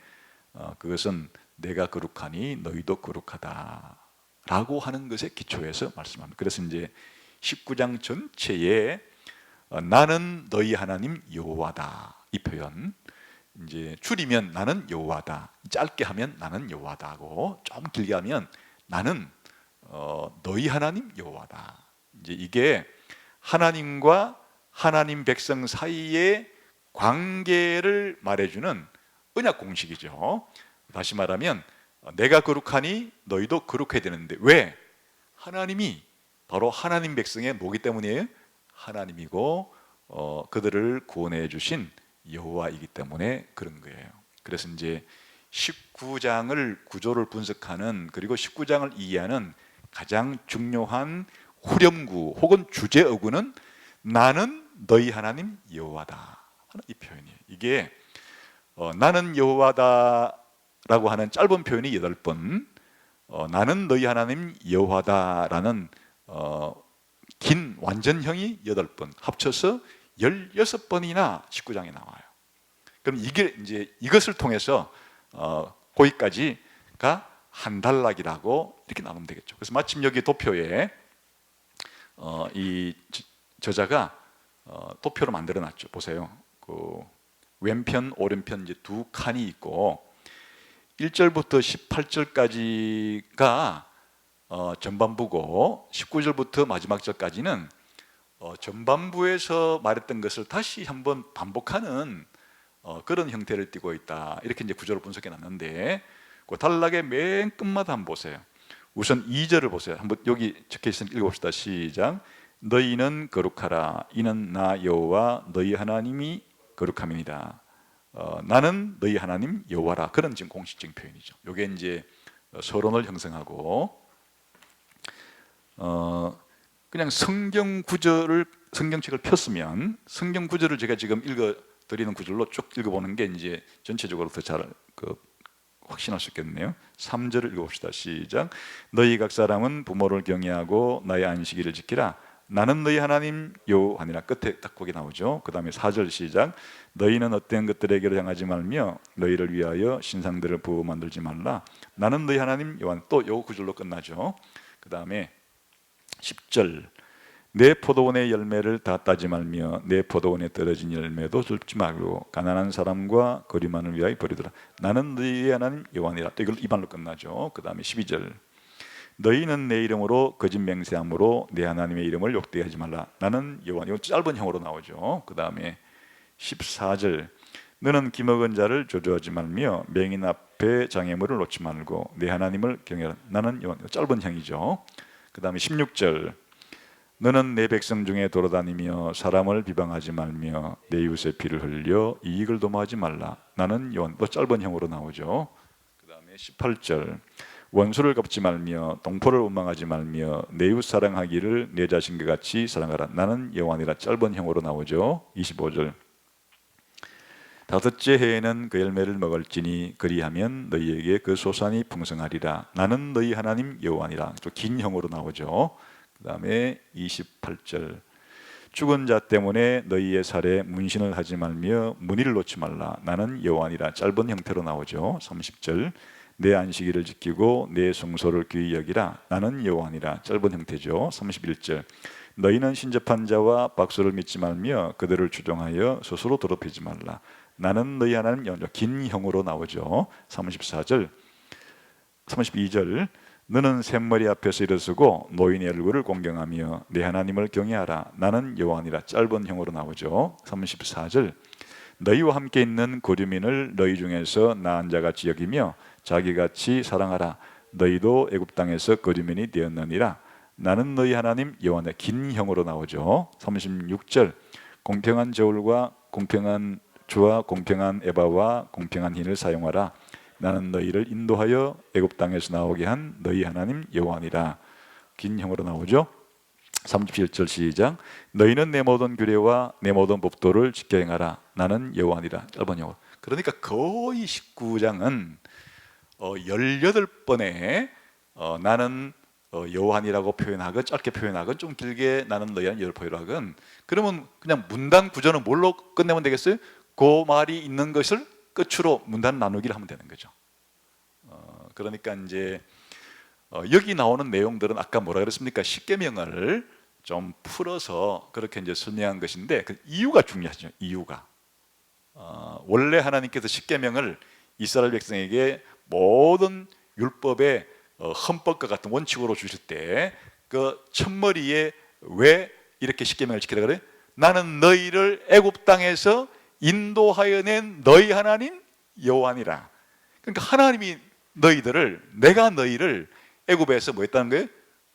그것은 내가 거룩하니 너희도 거룩하다 라고 하는 것의 기초에서 말씀합니다. 그래서 이제 19장 전체에 나는 너희 하나님 여호와다, 이 표현, 이제 줄이면 나는 여호와다, 짧게 하면 나는 여호와다 하고, 좀 길게 하면 나는 너희 하나님 여호와다. 이제 이게 하나님과 하나님 백성 사이의 관계를 말해주는 언약 공식이죠. 다시 말하면 내가 거룩하니 너희도 거룩해야 되는데, 왜? 하나님이 바로 하나님 백성의 뭐기 때문이에요? 하나님이고 그들을 구원해 주신 여호와이기 때문에 그런 거예요. 그래서 이제 19장을 구조를 분석하는, 그리고 19장을 이해하는 가장 중요한 후렴구 혹은 주제어구는 나는 너희 하나님 여호와다 하는 이 표현이에요. 이게 나는 여호와다 라고 하는 짧은 표현이 8번, 나는 너희 하나님 여호와다라는 긴 완전형이 8번, 합쳐서 16번이나 19장에 나와요. 그럼 이게 이제 이것을 통해서 거기까지가 한 단락이라고 이렇게 나누면 되겠죠. 그래서 마침 여기 도표에 이 저자가 도표로 만들어 놨죠. 보세요. 그 왼편 오른편 이제 두 칸이 있고 1절부터 18절까지가 전반부고 19절부터 마지막 절까지는 전반부에서 말했던 것을 다시 한번 반복하는 그런 형태를 띠고 있다, 이렇게 이제 구조를 분석해 놨는데, 그 단락의 맨 끝마다 한번 보세요. 우선 2절을 보세요. 한번 여기 적혀 있으니까 읽어봅시다. 시작. 너희는 거룩하라. 이는 나 여호와 너희 하나님이 거룩함이니라. 나는 너희 하나님 여호와라. 그런 지금 공식적인 표현이죠. 이게 이제 서론을 형성하고 그냥 성경 구절을, 성경책을 폈으면 성경 구절을 제가 지금 읽어드리는 구절로 쭉 읽어보는 게 이제 전체적으로 더 잘 확신할 수 있겠네요. 3절을 읽어봅시다. 시작. 너희 각 사람은 부모를 경외하고 나의 안식일을 지키라. 나는 너희 하나님 여호와니라. 끝에 딱 거기 나오죠. 그 다음에 4절 시작. 너희는 어떤 것들에게로 향하지 말며 너희를 위하여 신상들을 부어 만들지 말라. 나는 너희 하나님 여호와. 또 요 구절로 끝나죠. 그 다음에 10절. 내 포도원의 열매를 다 따지 말며 내 포도원에 떨어진 열매도 줍지 말고 가난한 사람과 거리만을 위하여 버리더라. 나는 너희의 하나님 여호와니라. 또 이걸 이 말로 끝나죠. 그 다음에 12절. 너희는 내 이름으로 거짓 맹세함으로 내 하나님의 이름을 욕되게 하지 말라. 나는 여호와. 이거 짧은 형으로 나오죠. 그 다음에 14절. 너는 기먹은 자를 조조하지 말며 맹인 앞에 장애물을 놓지 말고 내 하나님을 경외하라. 나는 여호와. 짧은 형이죠. 그 다음에 16절. 너는 내 백성 중에 돌아다니며 사람을 비방하지 말며 내 이웃의 피를 흘려 이익을 도모하지 말라. 나는 여호와. 또 짧은 형으로 나오죠. 그 다음에 18절. 원수를 갚지 말며 동포를 원망하지 말며 내 이웃 사랑하기를 내 자신과 같이 사랑하라. 나는 여호와니라. 짧은 형으로 나오죠. 25절. 다섯째 해에는 그 열매를 먹을지니 그리하면 너희에게 그 소산이 풍성하리라. 나는 너희 하나님 여호와니라. 좀 긴 형으로 나오죠. 그 다음에 28절. 죽은 자 때문에 너희의 살에 문신을 하지 말며 문의를 놓지 말라. 나는 여호와니라. 짧은 형태로 나오죠. 30절. 내 안식일을 지키고 내 성소를 귀히 여기라. 나는 여호와니라. 짧은 형태죠. 31절. 너희는 신접한 자와 박수를 믿지 말며 그들을 주종하여 스스로 더럽히지 말라. 나는 너희 하나님 여호와니라. 긴 형으로 나오죠. 34절. 32절. 너는 샘머리 앞에서 일어서고 노인의 얼굴을 공경하며 내 하나님을 경외하라. 나는 여호와니라. 짧은 형으로 나오죠. 34절. 너희와 함께 있는 거류민을 너희 중에서 나은 자같이 여기며 자기같이 사랑하라. 너희도 애굽 땅에서 거류민이 되었느니라. 나는 너희 하나님 여호와니라. 긴 형으로 나오죠. 36절. 공평한 저울과 공평한 주와 공평한 에바와 공평한 흰을 사용하라. 나는 너희를 인도하여 애굽 땅에서 나오게 한 너희 하나님 여호와니라. 긴 형으로 나오죠. 37절 시작. 너희는 내 모든 규례와 내 모든 법도를 지켜 행하라. 나는 여호와니라. 짧은 형으로. 그러니까 거의 19장은 18번에 나는 여호와니라고 표현하건 짧게 표현하건 좀 길게 나는 너희 하나님 표현하건, 그러면 그냥 문단 구조는 뭘로 끝내면 되겠어요? 그 말이 있는 것을 끝으로 문단 나누기를 하면 되는 거죠. 그러니까 이제 여기 나오는 내용들은 아까 뭐라 그랬습니까? 십계명을 좀 풀어서 그렇게 이제 설명한 것인데 그 이유가 중요하죠. 이유가 원래 하나님께서 십계명을 이스라엘 백성에게 모든 율법의 헌법과 같은 원칙으로 주실 때 그 첫머리에 왜 이렇게 십계명을 지키라 그래? 나는 너희를 애굽 땅에서 인도하여 낸 너희 하나님 여호와니라. 그러니까 하나님이 내가 너희를 애굽에서 뭐 했다는 거예요?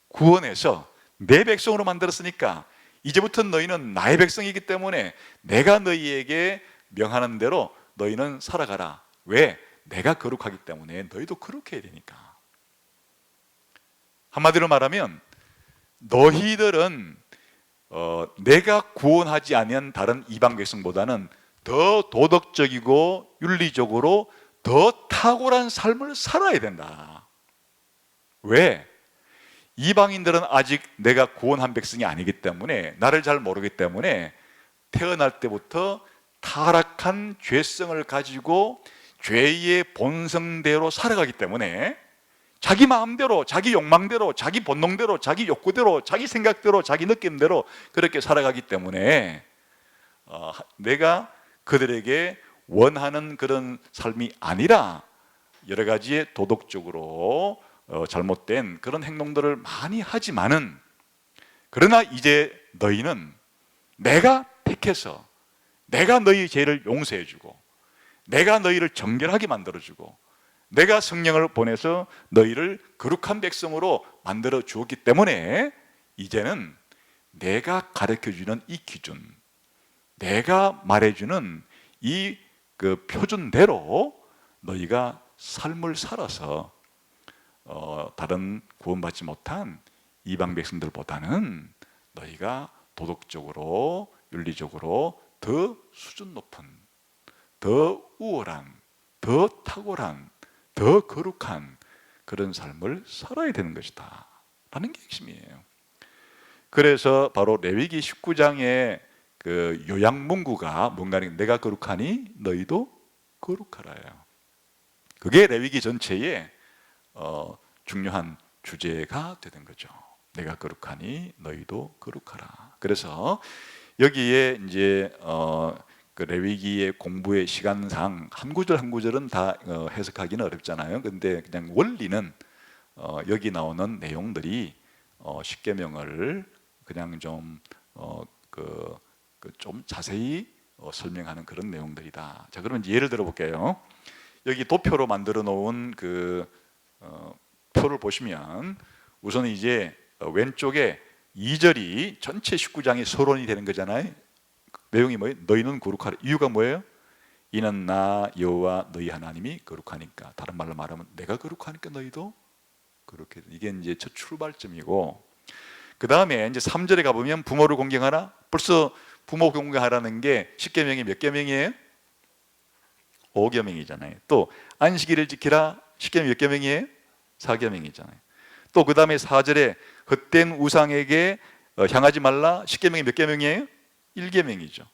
구원해서 내 백성으로 만들었으니까 이제부터 너희는 나의 백성이기 때문에 내가 너희에게 명하는 대로 너희는 살아가라. 왜? 내가 거룩하기 때문에 너희도 거룩해야 되니까. 한마디로 말하면 너희들은 내가 구원하지 아니한 다른 이방 백성보다는 더 도덕적이고 윤리적으로 더 탁월한 삶을 살아야 된다. 왜? 이방인들은 아직 내가 구원한 백성이 아니기 때문에, 나를 잘 모르기 때문에 태어날 때부터 타락한 죄성을 가지고 죄의 본성대로 살아가기 때문에 자기 마음대로, 자기 욕망대로, 자기 본능대로, 자기 욕구대로, 자기 생각대로, 자기 느낌대로 그렇게 살아가기 때문에 내가 그들에게 원하는 그런 삶이 아니라 여러 가지의 도덕적으로 잘못된 그런 행동들을 많이 하지만은, 그러나 이제 너희는 내가 택해서 내가 너희 죄를 용서해주고 내가 너희를 정결하게 만들어주고 내가 성령을 보내서 너희를 거룩한 백성으로 만들어 주었기 때문에 이제는 내가 가르쳐주는 이 기준, 내가 말해주는 이 그 표준대로 너희가 삶을 살아서 다른 구원받지 못한 이방 백성들보다는 너희가 도덕적으로 윤리적으로 더 수준 높은, 더 우월한, 더 탁월한, 더 거룩한 그런 삶을 살아야 되는 것이다 라는 게 핵심이에요. 그래서 바로 레위기 19장의 그 요약문구가 뭔가는 내가 거룩하니 너희도 거룩하라예요. 그게 레위기 전체의 중요한 주제가 되는 거죠. 내가 거룩하니 너희도 거룩하라. 그래서 여기에 이제 그 레위기의 공부의 시간상 한 구절 한 구절은 다 해석하기는 어렵잖아요. 근데 그냥 원리는 여기 나오는 내용들이 십계명을 그냥 좀 좀 자세히 설명하는 그런 내용들이다. 자, 그러면 예를 들어 볼게요. 여기 도표로 만들어 놓은 그 표를 보시면 우선 이제 왼쪽에 2절이 전체 19장이 서론이 되는 거잖아요. 내용이 뭐예요? 너희는 거룩하라. 이유가 뭐예요? 이는 나 여호와 너희 하나님이 거룩하니까. 다른 말로 말하면 내가 거룩하니까 너희도 그렇게 이게 이제 첫 출발점이고, 그 다음에 이제 3절에 가보면 부모를 공경하라. 벌써 부모 공경하라는 게 10계명이 몇 계명이에요? 5계명이잖아요. 또 안식일을 지키라. 10계명 몇 계명이에요? 4계명이잖아요. 또 그 다음에 4절에 헛된 우상에게 향하지 말라. 10계명이 몇 계명이에요? 1계명이죠.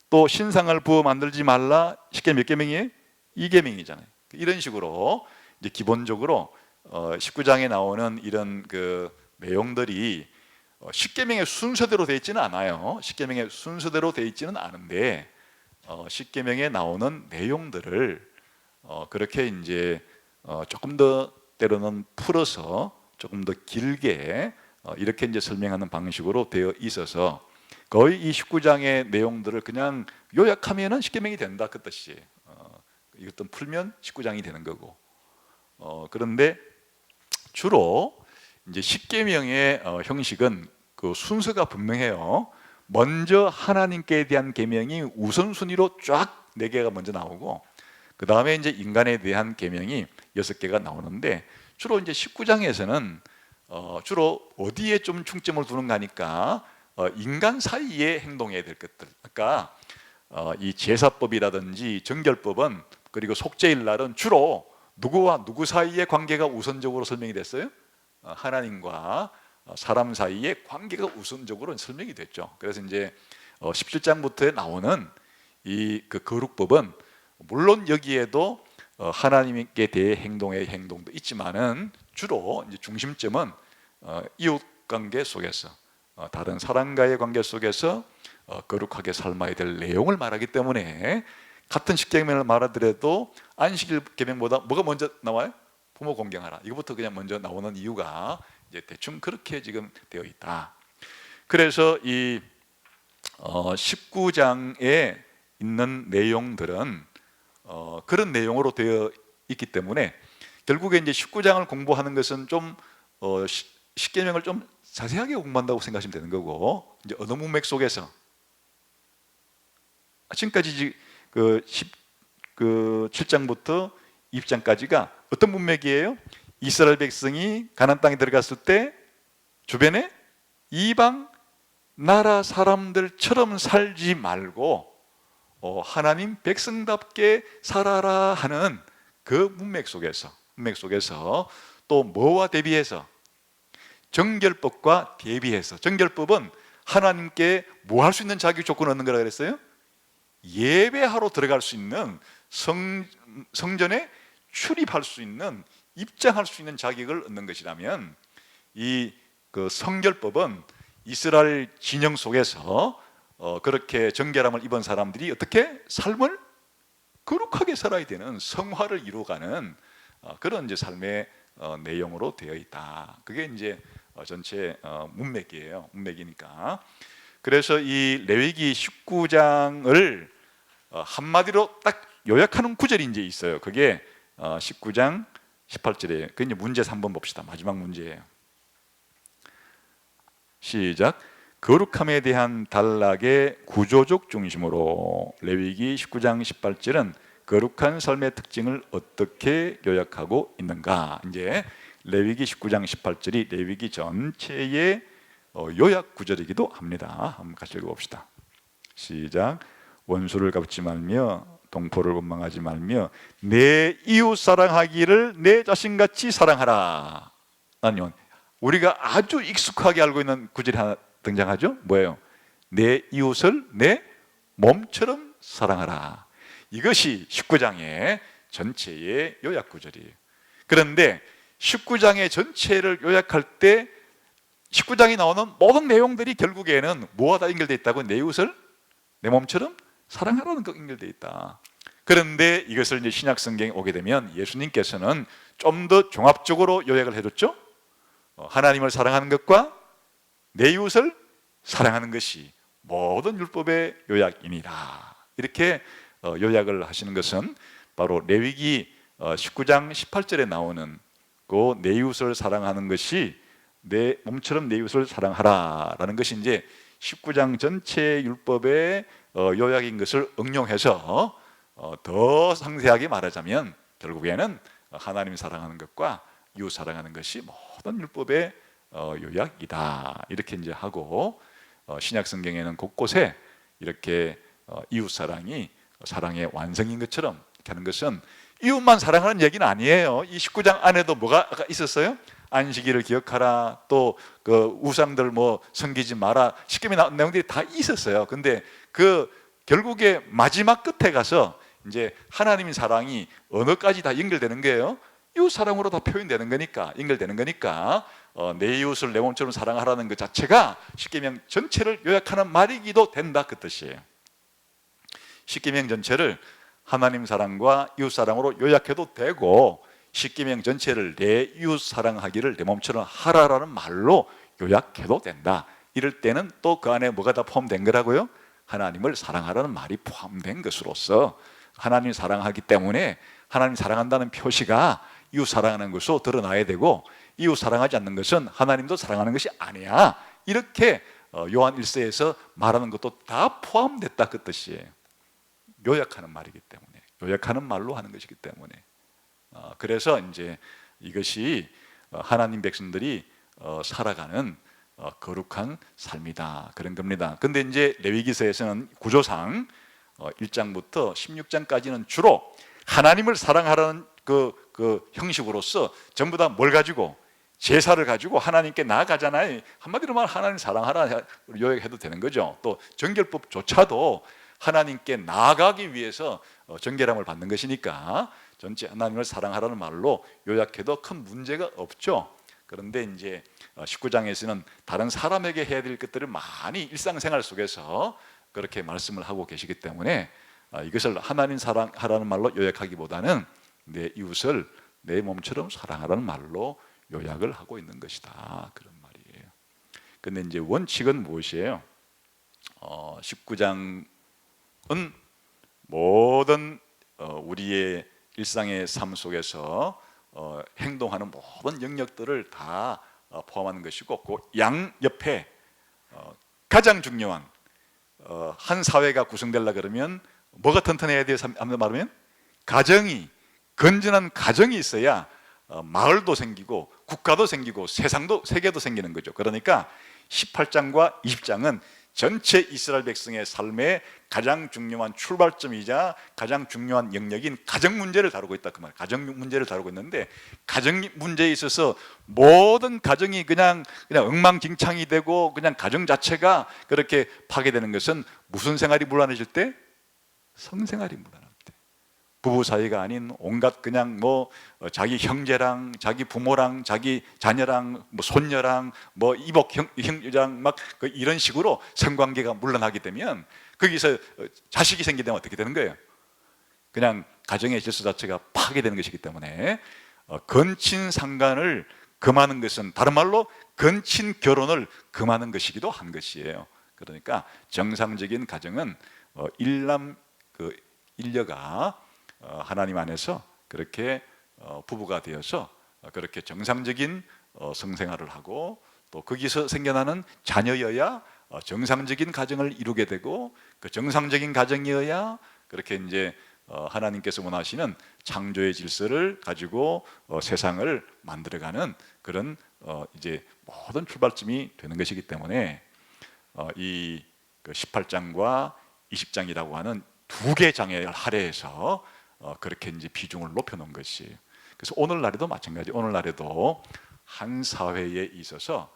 또 신상을 부어 만들지 말라. 10계명 몇 계명이에요? 2계명이잖아요. 이런 식으로 이제 기본적으로 19장에 나오는 이런 그 내용들이 10계명의 순서대로 되어 있지는 않아요. 10계명의 순서대로 되어 있지는 않은데 10계명에 나오는 내용들을 그렇게 이제 조금 더 때로는 풀어서 조금 더 길게 이렇게 이제 설명하는 방식으로 되어 있어서 거의 이 19장의 내용들을 그냥 요약하면은 10계명이 된다 그 뜻이에요. 이것도 풀면 19장이 되는 거고. 그런데 주로 이제 10계명의 형식은 그 순서가 분명해요. 먼저 하나님께 대한 계명이 우선순위로 쫙 4개가 먼저 나오고, 그 다음에 이제 인간에 대한 계명이 6개가 나오는데, 주로 이제 19장에서는 주로 어디에 좀 중점을 두는가 하니까 인간 사이에 행동해야 될 것들. 아까 이 제사법이라든지 정결법은, 그리고 속죄일날은 주로 누구와 누구 사이의 관계가 우선적으로 설명이 됐어요? 하나님과 사람 사이의 관계가 우선적으로 설명이 됐죠. 그래서 이제 17장부터 나오는 이 그 거룩법은 물론 여기에도 하나님께 대해 행동의 행동도 있지만은 주로 이제 중심점은 이웃 관계 속에서 다른 사람과의 관계 속에서 거룩하게 삶아야 될 내용을 말하기 때문에, 같은 10계명을 말하더라도 안식일 계명보다 뭐가 먼저 나와요? 부모 공경하라. 이거부터 그냥 먼저 나오는 이유가 이제 대충 그렇게 지금 되어 있다. 그래서 이 19장에 있는 내용들은 그런 내용으로 되어 있기 때문에 결국에 이제 19장을 공부하는 것은 좀 10계명을 좀 자세하게 공부한다고 생각하시면 되는 거고, 이제 어느 문맥 속에서 지금까지 그 7장부터 20장까지가 어떤 문맥이에요? 이스라엘 백성이 가나안 땅에 들어갔을 때 주변에 이방 나라 사람들처럼 살지 말고 하나님 백성답게 살아라 하는 그 문맥 속에서 또 뭐와 대비해서? 정결법과 대비해서. 정결법은 하나님께 뭐 할 수 있는 자격 조건을 얻는 거라 그랬어요? 예배하러 들어갈 수 있는, 성전에 출입할 수 있는, 입장할 수 있는 자격을 얻는 것이라면, 이 그 성결법은 이스라엘 진영 속에서 그렇게 정결함을 입은 사람들이 어떻게 삶을 거룩하게 살아야 되는, 성화를 이루어가는 그런 이제 삶의 내용으로 되어 있다. 그게 이제 전체 문맥이에요. 문맥이니까. 그래서 이 레위기 19장을 한마디로 딱 요약하는 구절이 이제 있어요. 그게 19장 18절이에요. 그 이제 문제 3번 봅시다. 마지막 문제예요. 시작. 거룩함에 대한 단락의 구조적 중심으로 레위기 19장 18절은 거룩한 삶의 특징을 어떻게 요약하고 있는가? 이제 레위기 19장 18절이 레위기 전체의 요약 구절이기도 합니다. 한번 같이 읽어봅시다. 시작. 원수를 갚지 말며 동포를 원망하지 말며 내 이웃 사랑하기를 내 자신같이 사랑하라. 아니요, 우리가 아주 익숙하게 알고 있는 구절이 하나 등장하죠. 뭐예요? 내 이웃을 내 몸처럼 사랑하라. 이것이 19장의 전체의 요약 구절이에요. 그런데 19장의 전체를 요약할 때 19장에 나오는 모든 내용들이 결국에는 뭐와 다 연결되어 있다고? 내 이웃을 내 몸처럼 사랑하라는 거 연결되어 있다. 그런데 이것을 이제 신약 성경에 오게 되면 예수님께서는 좀 더 종합적으로 요약을 해줬죠. 하나님을 사랑하는 것과 내 이웃을 사랑하는 것이 모든 율법의 요약이니라. 이렇게 요약을 하시는 것은 바로 레위기 19장 18절에 나오는 그 내 이웃을 사랑하는 것이 내 몸처럼 내 이웃을 사랑하라라는 것이 이제 19장 전체 율법의 요약인 것을 응용해서 더 상세하게 말하자면 결국에는 하나님 사랑하는 것과 이웃 사랑하는 것이 모든 율법의 요약이다. 이렇게 이제 하고 신약 성경에는 곳곳에 이렇게 이웃 사랑이 사랑의 완성인 것처럼 이렇게 하는 것은 이웃만 사랑하는 얘기는 아니에요. 이 19장 안에도 뭐가 있었어요? 안식일을 기억하라, 또 그 우상들 뭐 섬기지 마라, 십계명에 나온 내용들이 다 있었어요. 근데 그 결국에 마지막 끝에 가서 이제 하나님의 사랑이 언어까지 다 연결되는 거예요. 이웃 사랑으로 다 표현되는 거니까, 연결되는 거니까 내 이웃을 내 몸처럼 사랑하라는 것 자체가 십계명 전체를 요약하는 말이기도 된다, 그 뜻이에요. 십계명 전체를 하나님 사랑과 이웃 사랑으로 요약해도 되고, 십계명 전체를 내 이웃 사랑하기를 내 몸처럼 하라라는 말로 요약해도 된다. 이럴 때는 또 그 안에 뭐가 다 포함된 거라고요? 하나님을 사랑하라는 말이 포함된 것으로서, 하나님 사랑하기 때문에 하나님 사랑한다는 표시가 이웃 사랑하는 것으로 드러나야 되고, 이웃 사랑하지 않는 것은 하나님도 사랑하는 것이 아니야. 이렇게 요한 1서에서 말하는 것도 다 포함됐다, 그 뜻이에요. 요약하는 말이기 때문에, 요약하는 말로 하는 것이기 때문에. 그래서 이제 이것이 하나님 백성들이 살아가는 거룩한 삶이다, 그런 겁니다. 근데 이제 레위기서에서는 구조상 1장부터 16장까지는 주로 하나님을 사랑하라는 그 형식으로서 전부 다 뭘 가지고, 제사를 가지고 하나님께 나아가잖아요. 한마디로 말하면 하나님 사랑하라 요약해도 되는 거죠. 또 정결법조차도 하나님께 나아가기 위해서 정결함을 받는 것이니까 전체 하나님을 사랑하라는 말로 요약해도 큰 문제가 없죠. 그런데 이제 19장에서는 다른 사람에게 해야 될 것들을 많이 일상생활 속에서 그렇게 말씀을 하고 계시기 때문에 이것을 하나님 사랑하라는 말로 요약하기보다는 내 이웃을 내 몸처럼 사랑하라는 말로 요약을 하고 있는 것이다, 그런 말이에요. 근데 이제 원칙은 무엇이에요? 19장은 모든 우리의 일상의 삶 속에서 행동하는 모든 영역들을 다 포함하는 것이고, 그 양 옆에 가장 중요한 한 사회가 구성되려 그러면 뭐가 튼튼해야 돼요? 한번 말하면 가정이, 건전한 가정이 있어야 마을도 생기고 국가도 생기고 세계도 생기는 거죠. 그러니까 18장과 20장은 전체 이스라엘 백성의 삶의 가장 중요한 출발점이자 가장 중요한 영역인 가정 문제를 다루고 있다, 그 말. 가정 문제를 다루고 있는데, 가정 문제에 있어서 모든 가정이 그냥 엉망진창이 되고 그냥 가정 자체가 그렇게 파괴되는 것은 무슨 생활이 무난해질 때? 성생활이 무난할 때. 부부 사이가 아닌 온갖 그냥 자기 형제랑 자기 부모랑 자기 자녀랑 손녀랑 이복 형제랑 막 이런 식으로 성관계가 물러나게 되면 거기서 자식이 생기게 되면 어떻게 되는 거예요? 그냥 가정의 질서 자체가 파괴되는 것이기 때문에 건친 상간을 금하는 것은, 다른 말로 건친 결혼을 금하는 것이기도 한 것이에요. 그러니까 정상적인 가정은 일녀가 하나님 안에서 그렇게 부부가 되어서 그렇게 정상적인 성생활을 하고, 또 거기서 생겨나는 자녀여야 정상적인 가정을 이루게 되고, 그 정상적인 가정이어야 그렇게 이제 하나님께서 원하시는 창조의 질서를 가지고 세상을 만들어가는 그런 이제 모든 출발점이 되는 것이기 때문에 이 18장과 20장이라고 하는 두 개 장에 할애해서 그렇게 이제 비중을 높여놓은 것이에요. 그래서 오늘날에도 마찬가지, 오늘날에도 한 사회에 있어서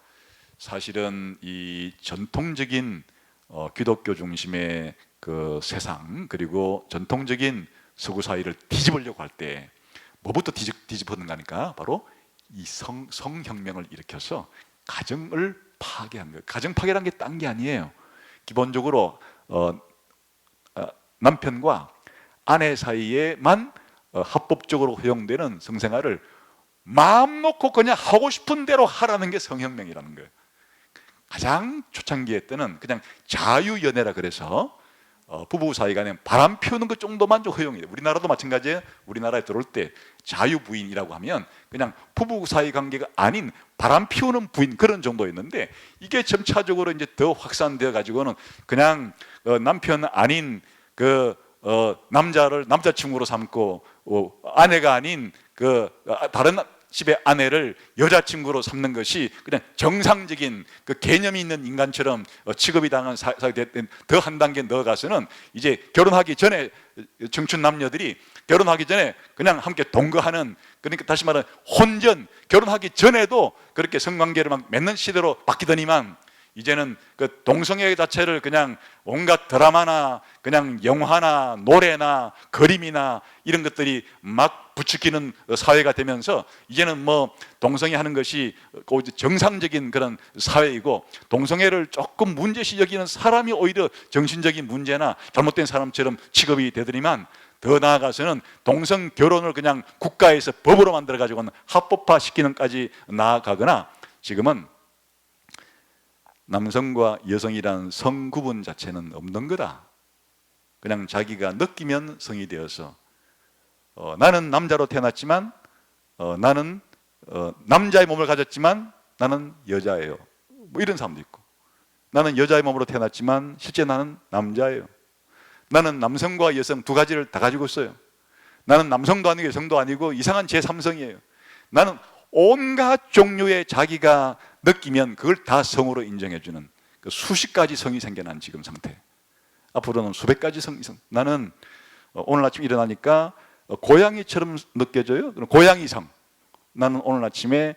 사실은 이 전통적인 기독교 중심의 그 세상, 그리고 전통적인 서구 사회를 뒤집으려고 할 때 뭐부터 뒤집었는가 하니까 바로 이 성혁명을 일으켜서 가정을 파괴한 거예요. 가정 파괴란 게 딴 게 아니에요. 기본적으로 남편과 아내 사이에만 합법적으로 허용되는 성생활을 마음 놓고 그냥 하고 싶은 대로 하라는 게 성혁명이라는 거예요. 가장 초창기에 때는 그냥 자유연애라 그래서 부부 사이가 그냥 바람 피우는 것 정도만 좀 허용이 돼요. 우리나라도 마찬가지예요. 우리나라에 들어올 때 자유부인이라고 하면 그냥 부부 사이 관계가 아닌 바람 피우는 부인, 그런 정도였는데, 이게 점차적으로 이제 더 확산되어 가지고는 그냥 남편 아닌 남자를 남자친구로 삼고 아내가 아닌 다른 집의 아내를 여자친구로 삼는 것이 그냥 정상적인 그 개념이 있는 인간처럼 취급이 당한 사회가 됐던, 더 한 단계 넣어가서는 이제 결혼하기 전에 청춘 남녀들이 결혼하기 전에 그냥 함께 동거하는, 그러니까 다시 말하면 혼전, 결혼하기 전에도 그렇게 성관계를 막 맺는 시대로 바뀌더니만 이제는 그 동성애 자체를 그냥 온갖 드라마나 그냥 영화나 노래나 그림이나 이런 것들이 막 부추기는 사회가 되면서 이제는 뭐 동성애 하는 것이 정상적인 그런 사회이고, 동성애를 조금 문제시 여기는 사람이 오히려 정신적인 문제나 잘못된 사람처럼 취급이 되더니만, 더 나아가서는 동성 결혼을 그냥 국가에서 법으로 만들어 가지고는 합법화 시키는까지 나아가거나, 지금은 남성과 여성이라는 성 구분 자체는 없는 거다. 그냥 자기가 느끼면 성이 되어서 나는 남자로 태어났지만 나는 남자의 몸을 가졌지만 나는 여자예요, 뭐 이런 사람도 있고, 나는 여자의 몸으로 태어났지만 실제 나는 남자예요, 나는 남성과 여성 두 가지를 다 가지고 있어요, 나는 남성도 아니고 여성도 아니고 이상한 제3성이에요. 나는 온갖 종류의 자기가 느끼면 그걸 다 성으로 인정해주는 그 수십 가지 성이 생겨난 지금 상태. 앞으로는 수백 가지 성이 나는 오늘 아침 일어나니까 고양이처럼 느껴져요. 고양이 성. 나는 오늘 아침에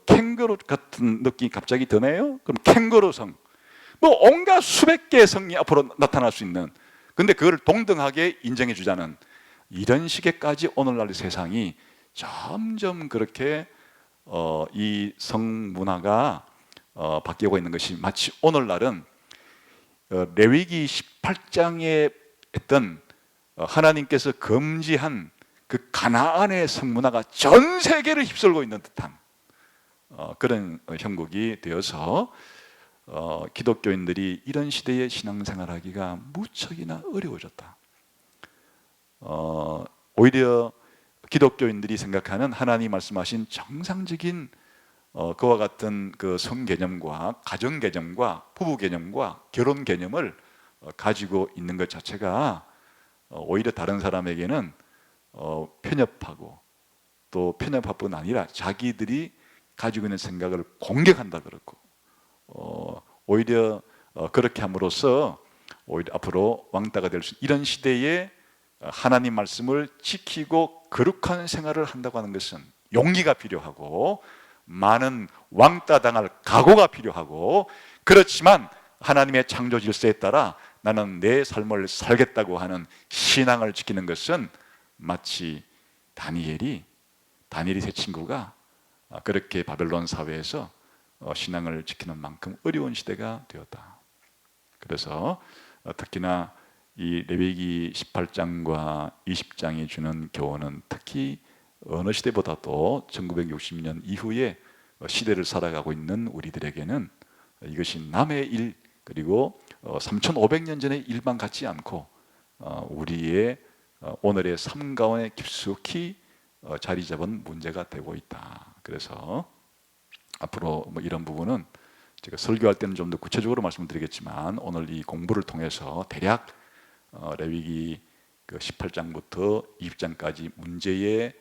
캥거루 같은 느낌이 갑자기 드네요. 그럼 캥거루 성. 뭐 온갖 수백 개의 성이 앞으로 나타날 수 있는, 근데 그걸 동등하게 인정해 주자는 이런 식의까지 오늘날 세상이 점점 그렇게 이 성문화가 바뀌고 있는 것이, 마치 오늘날은 레위기 18장에 했던 하나님께서 금지한 그 가나안의 성문화가 전 세계를 휩쓸고 있는 듯한 그런 형국이 되어서 기독교인들이 이런 시대에 신앙생활하기가 무척이나 어려워졌다. 오히려 기독교인들이 생각하는 하나님 말씀하신 정상적인 그와 같은 그 성 개념과 가정 개념과 부부 개념과 결혼 개념을 가지고 있는 것 자체가 오히려 다른 사람에게는 편협하고, 또 편협뿐 아니라 자기들이 가지고 있는 생각을 공격한다 그러고, 오히려 그렇게 함으로써 오히려 앞으로 왕따가 될 수, 이런 시대에 하나님 말씀을 지키고 거룩한 생활을 한다고 하는 것은 용기가 필요하고 많은 왕따 당할 각오가 필요하고, 그렇지만 하나님의 창조 질서에 따라 나는 내 삶을 살겠다고 하는 신앙을 지키는 것은 마치 다니엘이 세 친구가 그렇게 바벨론 사회에서 신앙을 지키는 만큼 어려운 시대가 되었다. 그래서 특히나 이 레위기 18장과 20장이 주는 교훈은 특히 어느 시대보다도 1960년 이후에 시대를 살아가고 있는 우리들에게는 이것이 남의 일, 그리고 3500년 전의 일만 같지 않고 우리의 오늘의 삶 가운데 깊숙이 자리 잡은 문제가 되고 있다. 그래서 앞으로 뭐 이런 부분은 제가 설교할 때는 좀 더 구체적으로 말씀드리겠지만, 오늘 이 공부를 통해서 대략 레위기 18장부터 20장까지 문제의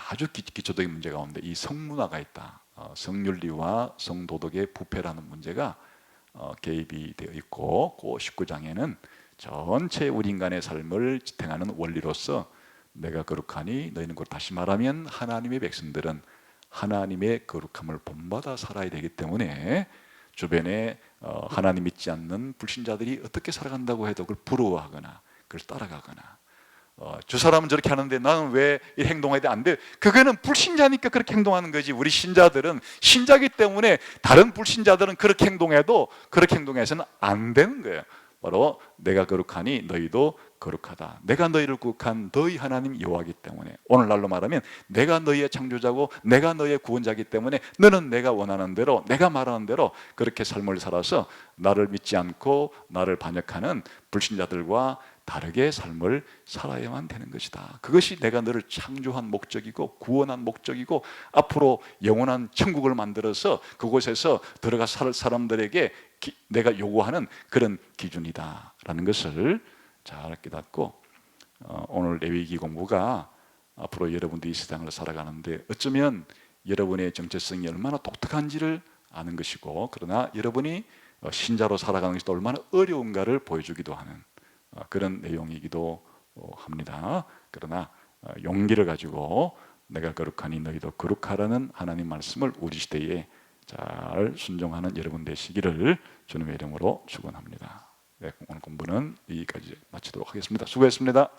아주 기초적인 문제 가운데 이 성문화가 있다. 성윤리와 성도덕의 부패라는 문제가 개입이 되어 있고, 그 19장에는 전체 우리 인간의 삶을 지탱하는 원리로서 내가 거룩하니 너희는 곧, 다시 말하면 하나님의 백성들은 하나님의 거룩함을 본받아 살아야 되기 때문에 주변에 하나님 믿지 않는 불신자들이 어떻게 살아간다고 해도 그걸 부러워하거나 그걸 따라가거나, 저 사람은 저렇게 하는데 나는 왜 이 행동해야 돼? 안 돼. 그거는 불신자니까 그렇게 행동하는 거지. 우리 신자들은 신자기 때문에 다른 불신자들은 그렇게 행동해도 그렇게 행동해서는 안 되는 거예요. 바로 내가 거룩하니 너희도 거룩하다. 내가 너희를 구속한 너희 하나님 여호와이기 때문에, 오늘날로 말하면 내가 너희의 창조자고 내가 너희의 구원자이기 때문에 너는 내가 원하는 대로, 내가 말하는 대로 그렇게 삶을 살아서 나를 믿지 않고 나를 반역하는 불신자들과 다르게 삶을 살아야만 되는 것이다. 그것이 내가 너를 창조한 목적이고 구원한 목적이고, 앞으로 영원한 천국을 만들어서 그곳에서 들어가 살 사람들에게 내가 요구하는 그런 기준이다라는 것을 잘 깨닫고, 오늘 레위기 공부가 앞으로 여러분들이 이 세상을 살아가는데 어쩌면 여러분의 정체성이 얼마나 독특한지를 아는 것이고, 그러나 여러분이 신자로 살아가는 것이 얼마나 어려운가를 보여주기도 하는 그런 내용이기도 합니다. 그러나 용기를 가지고 내가 거룩하니 너희도 거룩하라는 하나님 말씀을 우리 시대에 잘 순종하는 여러분 되시기를 주님의 이름으로 축원합니다. 네, 오늘 공부는 여기까지 마치도록 하겠습니다. 수고했습니다.